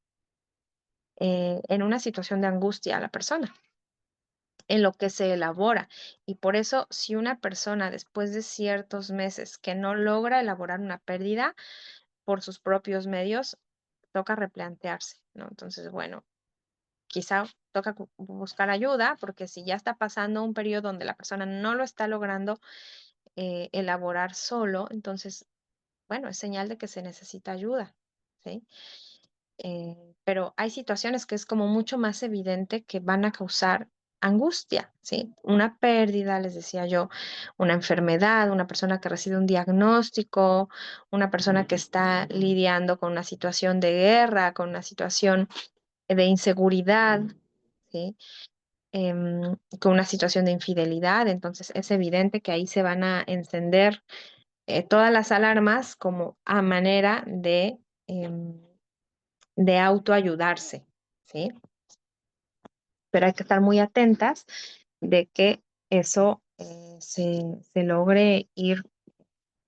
Speaker 1: en una situación de angustia a la persona, en lo que se elabora. Y por eso, si una persona después de ciertos meses que no logra elaborar una pérdida por sus propios medios, toca replantearse, ¿no? Entonces, bueno, quizá toca buscar ayuda, porque si ya está pasando un periodo donde la persona no lo está logrando elaborar solo, entonces, bueno, es señal de que se necesita ayuda, ¿sí? Pero hay situaciones que es como mucho más evidente que van a causar angustia, ¿sí? Una pérdida, les decía yo, una enfermedad, una persona que recibe un diagnóstico, una persona que está lidiando con una situación de guerra, con una situación de inseguridad, ¿sí? Con una situación de infidelidad, entonces es evidente que ahí se van a encender todas las alarmas como a manera de autoayudarse, ¿sí? Pero hay que estar muy atentas de que eso se logre ir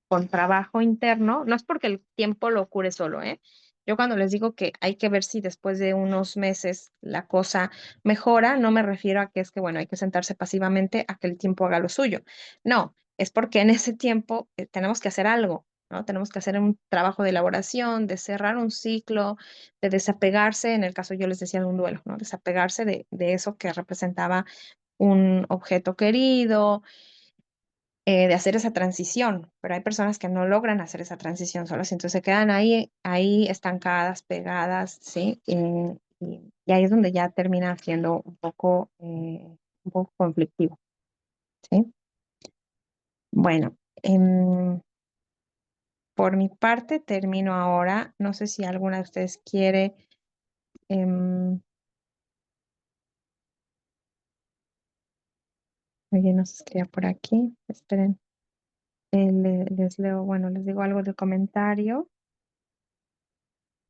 Speaker 1: con trabajo interno, no es porque el tiempo lo cure solo, ¿eh? Yo cuando les digo que hay que ver si después de unos meses la cosa mejora, no me refiero a que es que, bueno, hay que sentarse pasivamente a que el tiempo haga lo suyo. No, es porque en ese tiempo tenemos que hacer algo, ¿no? Tenemos que hacer un trabajo de elaboración, de cerrar un ciclo, de desapegarse, en el caso yo les decía de un duelo, ¿no? Desapegarse de eso que representaba un objeto querido, de hacer esa transición, pero hay personas que no logran hacer esa transición solas, entonces se quedan ahí estancadas, pegadas, ¿sí? Y ahí es donde ya termina siendo un poco conflictivo, ¿sí? Bueno, por mi parte termino ahora. No sé si alguna de ustedes quiere, alguien nos escriba por aquí, esperen, les leo, bueno, les digo algo de comentario.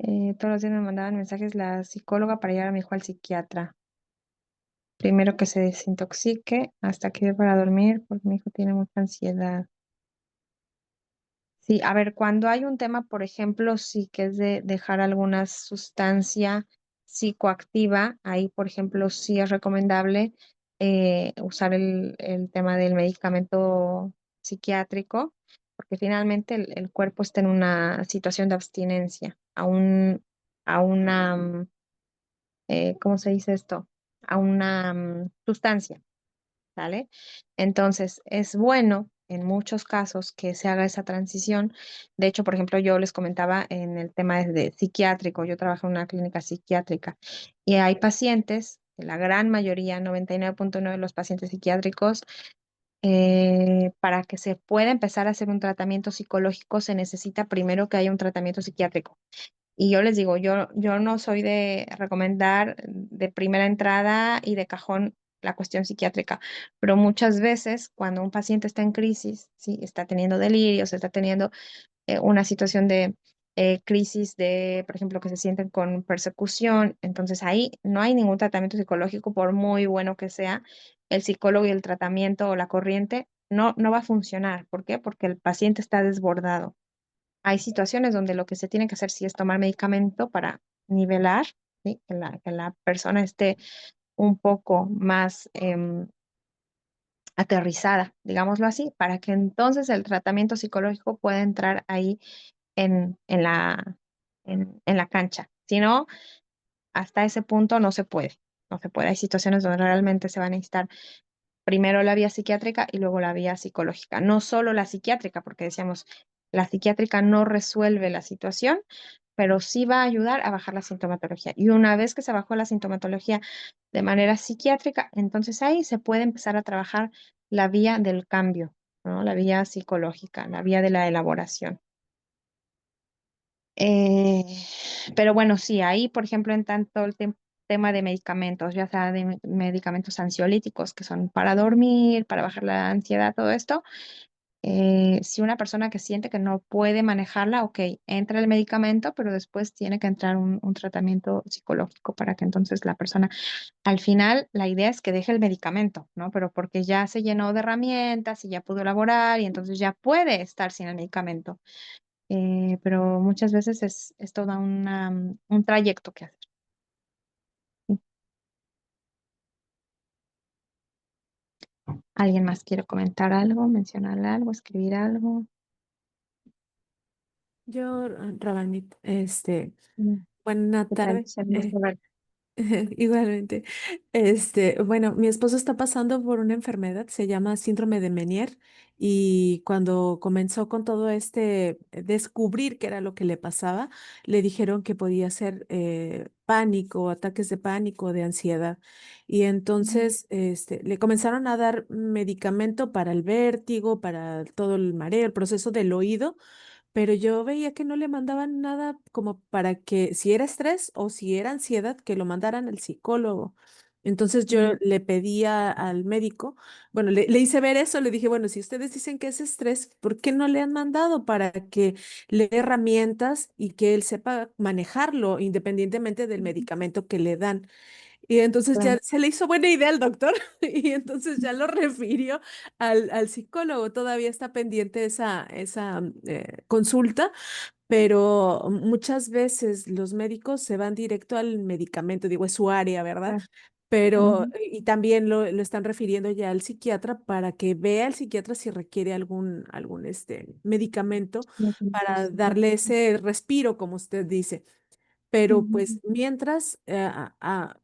Speaker 1: Todos los días me mandaban mensajes la psicóloga para llevar a mi hijo al psiquiatra. Primero que se desintoxique hasta que dé para dormir, porque mi hijo tiene mucha ansiedad. Sí, a ver, cuando hay un tema, por ejemplo, sí que es de dejar alguna sustancia psicoactiva, ahí, por ejemplo, sí es recomendable usar el tema del medicamento psiquiátrico, porque finalmente el cuerpo está en una situación de abstinencia a una, ¿cómo se dice esto? A una sustancia. ¿Vale? Entonces, es bueno en muchos casos que se haga esa transición. De hecho, por ejemplo, yo les comentaba en el tema de psiquiátrico, yo trabajo en una clínica psiquiátrica y hay pacientes, la gran mayoría, 99.9 de los pacientes psiquiátricos, para que se pueda empezar a hacer un tratamiento psicológico, se necesita primero que haya un tratamiento psiquiátrico. Y yo les digo, yo no soy de recomendar de primera entrada y de cajón la cuestión psiquiátrica, pero muchas veces cuando un paciente está en crisis, sí, está teniendo delirios, está teniendo una situación de crisis de, por ejemplo, que se sienten con persecución, entonces ahí no hay ningún tratamiento psicológico, por muy bueno que sea, el psicólogo y el tratamiento o la corriente no va a funcionar. ¿Por qué? Porque el paciente está desbordado. Hay situaciones donde lo que se tiene que hacer sí es tomar medicamento para nivelar, ¿sí? Que la persona esté un poco más aterrizada, digámoslo así, para que entonces el tratamiento psicológico pueda entrar ahí en la cancha. Si no, hasta ese punto no se puede. No se puede. Hay situaciones donde realmente se va a necesitar primero la vía psiquiátrica y luego la vía psicológica. No solo la psiquiátrica, porque decíamos, la psiquiátrica no resuelve la situación, pero sí va a ayudar a bajar la sintomatología. Y una vez que se bajó la sintomatología de manera psiquiátrica, entonces ahí se puede empezar a trabajar la vía del cambio, ¿no? La vía psicológica, la vía de la elaboración. Eh, pero bueno, sí, ahí, por ejemplo, en tanto el tema de medicamentos, ya sea de medicamentos ansiolíticos, que son para dormir, para bajar la ansiedad, todo esto, si una persona que siente que no puede manejarla, ok, entra el medicamento, pero después tiene que entrar un tratamiento psicológico para que entonces la persona, al final, la idea es que deje el medicamento, ¿no? Pero porque ya se llenó de herramientas y ya pudo elaborar y entonces ya puede estar sin el medicamento. Pero muchas veces es todo un trayecto que hacer. ¿Alguien más quiere comentar algo, mencionar algo, escribir algo?
Speaker 4: Yo, Rabanit,
Speaker 1: Mm.
Speaker 4: buena
Speaker 1: ¿Qué tal?
Speaker 4: tarde.
Speaker 1: Se me gusta ver.
Speaker 4: Igualmente. Bueno, mi esposo está pasando por una enfermedad, se llama síndrome de Meniere, y cuando comenzó con todo descubrir qué era lo que le pasaba, le dijeron que podía ser pánico, ataques de pánico, de ansiedad. Y entonces, le comenzaron a dar medicamento para el vértigo, para todo el mareo, el proceso del oído, pero yo veía que no le mandaban nada como para que si era estrés o si era ansiedad, que lo mandaran al psicólogo. Entonces yo
Speaker 1: Mm,
Speaker 4: le pedía al médico, bueno, le hice ver eso, le dije, bueno, si ustedes dicen que es estrés, ¿por qué no le han mandado para que le dé herramientas y que él sepa manejarlo independientemente del medicamento que le dan? Y entonces ya
Speaker 1: claro.
Speaker 4: se le hizo buena idea al doctor y entonces ya lo refirió al psicólogo. Todavía está pendiente esa consulta, pero muchas veces los médicos se van directo al medicamento, digo, es su área, ¿verdad?
Speaker 1: Claro.
Speaker 4: Pero,
Speaker 1: Ujú.
Speaker 4: y también lo están refiriendo ya al psiquiatra para que vea al psiquiatra si requiere algún medicamento para darle ese respiro, como usted dice. Pero
Speaker 1: Ujú.
Speaker 4: pues mientras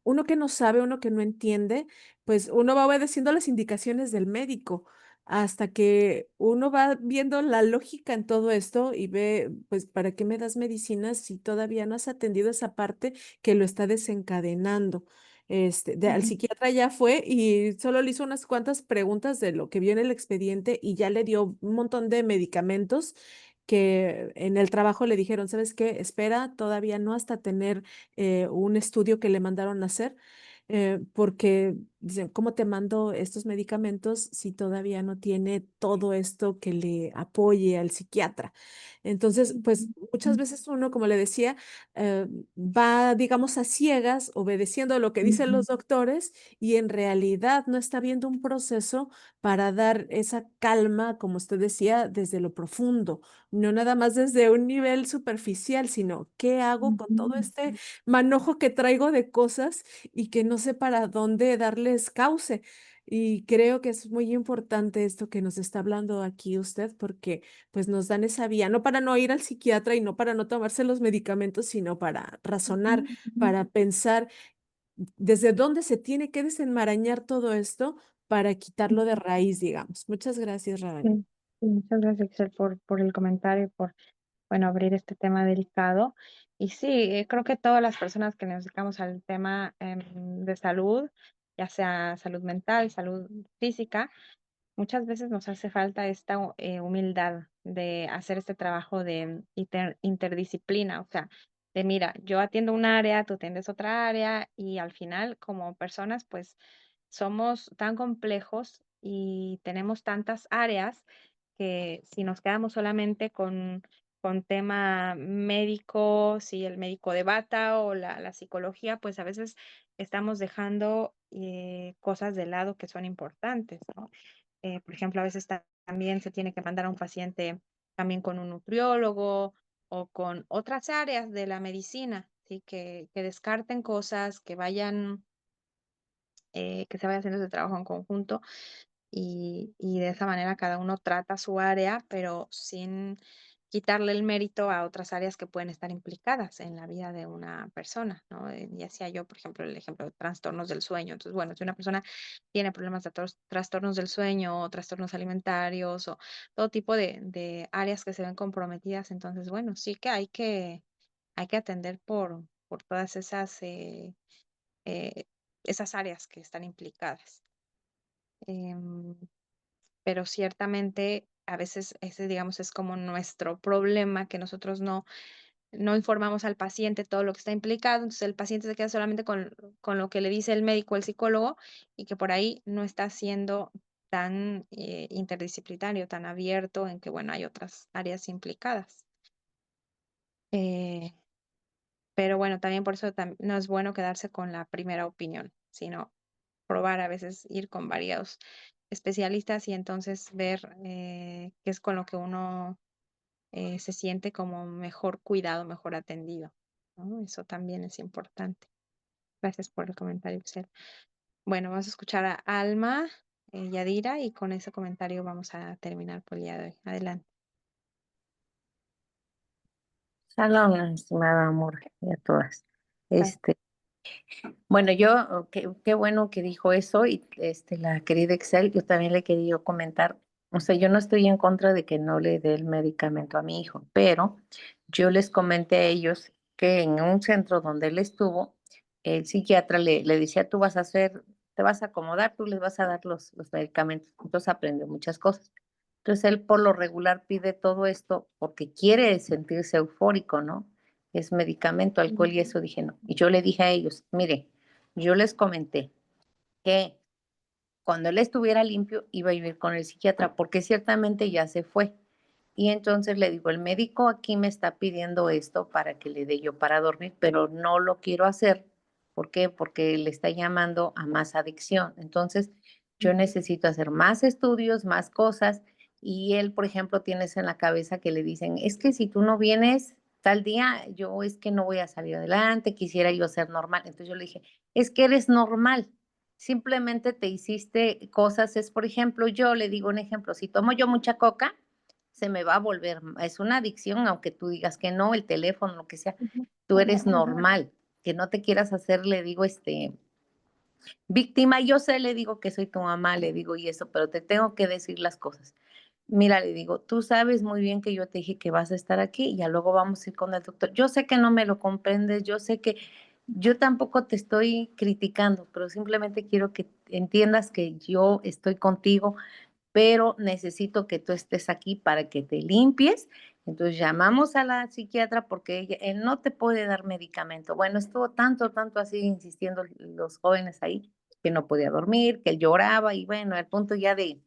Speaker 4: uno que no sabe, uno que no entiende, pues uno va obedeciendo las indicaciones del médico hasta que uno va viendo la lógica en todo esto y ve, pues, ¿para qué me das medicinas si todavía no has atendido esa parte que lo está desencadenando? Al
Speaker 1: Ujú.
Speaker 4: psiquiatra ya fue y solo le hizo unas cuantas preguntas de lo que vio en el expediente y ya le dio un montón de medicamentos que en el trabajo le dijeron, ¿sabes qué? Espera, todavía no hasta tener un estudio que le mandaron a hacer, porque dicen, ¿cómo te mando estos medicamentos si todavía no tiene todo esto que le apoye al psiquiatra? Entonces, pues muchas veces uno, como le decía, va, digamos, a ciegas, obedeciendo lo que dicen los doctores y en realidad no está viendo un proceso para dar esa calma, como usted decía, desde lo profundo, no nada más desde un nivel superficial, sino qué hago con todo este manojo que traigo de cosas y que no sé para dónde darles cauce. Y creo que es muy importante esto que nos está hablando aquí usted, porque pues nos dan esa vía, no para no ir al psiquiatra y no para no tomarse los medicamentos, sino para razonar, para pensar desde dónde se tiene que desenmarañar todo esto para quitarlo de raíz, digamos. Muchas gracias, Rabani.
Speaker 1: Sí, sí, muchas gracias, Excel, por el comentario, por, bueno, abrir este tema delicado. Y sí, creo que todas las personas que nos dedicamos al tema de salud, ya sea salud mental, salud física, muchas veces nos hace falta esta humildad de hacer este trabajo de interdisciplina, o sea, de mira, yo atiendo un área, tú atiendes otra área y al final como personas pues somos tan complejos y tenemos tantas áreas que si nos quedamos solamente con tema médico, si el médico de bata o la psicología, pues a veces estamos dejando cosas de lado que son importantes, ¿no? Por ejemplo, a veces también se tiene que mandar a un paciente también con un nutriólogo o con otras áreas de la medicina, ¿sí? Que descarten cosas, que vayan, que se vaya haciendo ese trabajo en conjunto y de esa manera cada uno trata su área, pero sin quitarle el mérito a otras áreas que pueden estar implicadas en la vida de una persona, ¿no? Y hacía yo, por ejemplo, el ejemplo de trastornos del sueño. Entonces, bueno, si una persona tiene problemas de trastornos del sueño o trastornos alimentarios o todo tipo de áreas que se ven comprometidas, entonces, bueno, sí que hay que atender por todas eh, esas áreas que están implicadas. Em, pero ciertamente a veces ese, digamos, es como nuestro problema, que nosotros no informamos al paciente todo lo que está implicado, entonces el paciente se queda solamente con lo que le dice el médico, el psicólogo, y que por ahí no está siendo tan interdisciplinario, tan abierto en que, bueno, hay otras áreas implicadas. Eh, pero bueno, también por eso no es bueno quedarse con la primera opinión, sino probar a veces ir con varios especialistas y entonces ver qué es con lo que uno se siente como mejor cuidado, mejor atendido, ¿no? Eso también es importante. Gracias por el comentario, Excel. Bueno, vamos a escuchar a Alma, Yadira, y con ese comentario vamos a terminar por el día de hoy. Adelante.
Speaker 5: Shalom, estimada amor, y a todas.
Speaker 1: Gracias.
Speaker 5: Bueno, yo, qué bueno que dijo eso y la querida Excel, yo también le quería comentar, o sea, yo no estoy en contra de que no le dé el medicamento a mi hijo, pero yo les comenté a ellos que en un centro donde él estuvo, el psiquiatra le decía, tú vas a hacer, te vas a acomodar, tú les vas a dar los medicamentos, entonces aprendió muchas cosas. Entonces él por lo regular pide todo esto porque quiere sentirse eufórico, ¿no? Es medicamento, alcohol y eso dije no. Y yo le dije a ellos, mire, yo les comenté que cuando él estuviera limpio iba a vivir con el psiquiatra porque ciertamente ya se fue. Y entonces le digo, el médico aquí me está pidiendo esto para que le dé yo para dormir, pero no lo quiero hacer. ¿Por qué? Porque le está llamando a más adicción. Entonces, yo necesito hacer más estudios, más cosas. Y él, por ejemplo, tienes en la cabeza que le dicen, es que si tú no vienes tal día, yo es que no voy a salir adelante, quisiera yo ser normal. Entonces yo le dije, es que eres normal. Simplemente te hiciste cosas, es por ejemplo, yo le digo un ejemplo, si tomo yo mucha coca, se me va a volver, es una adicción, aunque tú digas que no, el teléfono, lo que sea, tú eres normal, que no te quieras hacer, le digo, víctima, yo sé, le digo que soy tu mamá, le digo y eso, pero te tengo que decir las cosas. Mira, le digo, tú sabes muy bien que yo te dije que vas a estar aquí y ya luego vamos a ir con el doctor. Yo sé que no me lo comprendes, yo sé que yo tampoco te estoy criticando, pero simplemente quiero que entiendas que yo estoy contigo, pero necesito que tú estés aquí para que te limpies. Entonces llamamos a la psiquiatra porque él no te puede dar medicamento. Bueno, estuvo tanto así insistiendo los jóvenes ahí. que no podía dormir, que él lloraba y bueno, el punto ya de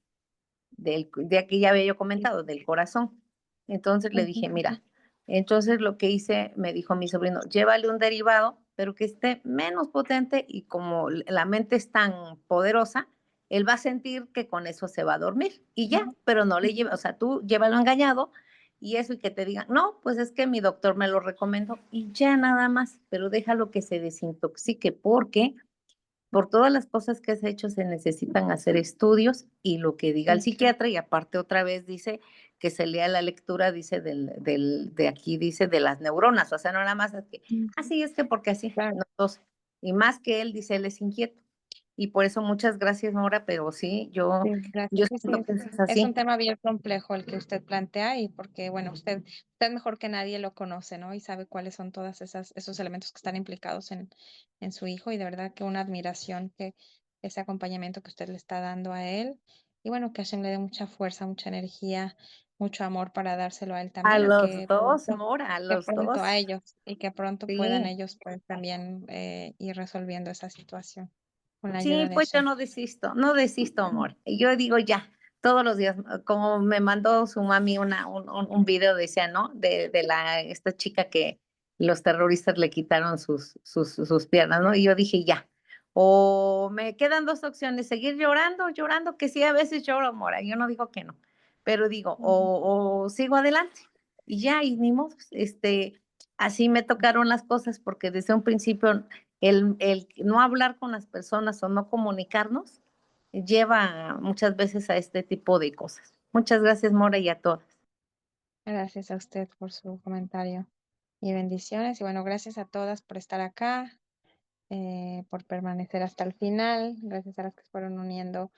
Speaker 5: que ya había yo comentado, del corazón. Entonces le dije, mira, entonces lo que hice, me dijo mi sobrino, llévale un derivado, pero que esté menos potente y como la mente es tan poderosa, él va a sentir que con eso se va a dormir y ya, pero no le lleva, o sea, tú llévalo engañado y eso y que te digan, no, pues es que mi doctor me lo recomendó y ya nada más, pero déjalo que se desintoxique porque por todas las cosas que has hecho se necesitan hacer estudios y lo que diga el psiquiatra y aparte otra vez dice que se lea la lectura, dice de aquí, dice de las neuronas, o sea, no nada más es que, así es que porque así,
Speaker 1: Claro.
Speaker 5: no, dos. Y más que él dice, él es inquieto. Y por eso muchas gracias, Nora, pero sí, yo,
Speaker 1: Sí,
Speaker 5: yo
Speaker 1: gracias. Sí,
Speaker 5: siento que eso es
Speaker 1: es
Speaker 5: así.
Speaker 1: un tema bien complejo el que usted plantea y porque, bueno, usted mejor que nadie lo conoce, ¿no? Y sabe cuáles son todas esos elementos que están implicados en su hijo y de verdad que una admiración que ese acompañamiento que usted le está dando a él y bueno, que Hashem le dé mucha fuerza, mucha energía, mucho amor para dárselo a él
Speaker 5: A
Speaker 1: también y
Speaker 5: los dos, Nora, a
Speaker 1: que
Speaker 5: los
Speaker 1: pronto
Speaker 5: dos.
Speaker 1: a ellos y que pronto puedan
Speaker 5: Sí.
Speaker 1: ellos pues también ir resolviendo esa situación con la ayuda
Speaker 5: Sí,
Speaker 1: de
Speaker 5: pues yo
Speaker 1: Hashem.
Speaker 5: no desisto, amor. Y yo digo ya, todos los días, como me mandó su mami un video, decía, ¿no? Esta chica que los terroristas le quitaron sus piernas, ¿no? Y yo dije, ya, o me quedan dos opciones, seguir llorando, que sí, a veces lloro, amor, yo no digo que no, pero digo, o sigo adelante, y ya, y ni modo, así me tocaron las cosas, porque desde un principio el no hablar con las personas o no comunicarnos lleva muchas veces a este tipo de cosas. Muchas gracias, Mora, y a todas.
Speaker 1: Gracias a usted por su comentario y bendiciones. Y bueno, gracias a todas por estar acá, por permanecer hasta el final. Gracias a las que se fueron uniendo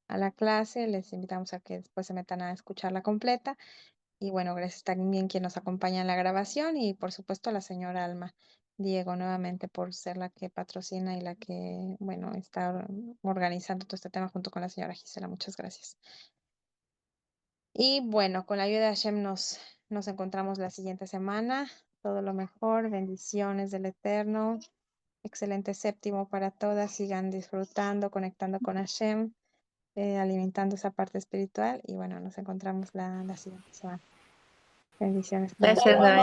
Speaker 1: a la clase. Les invitamos a que después se metan a escucharla completa. Y bueno, gracias también quien nos acompaña en la grabación y por supuesto a la señora Alma Diego nuevamente por ser la que patrocina y la que, bueno, está organizando todo este tema junto con la señora Gisela. Muchas gracias. Y bueno, con la ayuda de Hashem nos encontramos la siguiente semana. Todo lo mejor, bendiciones del Eterno. Excelente séptimo para todas. Sigan disfrutando, conectando con Hashem, alimentando esa parte espiritual. Y bueno, nos encontramos la siguiente semana. Bendiciones. Bye.
Speaker 5: Gracias, Dani.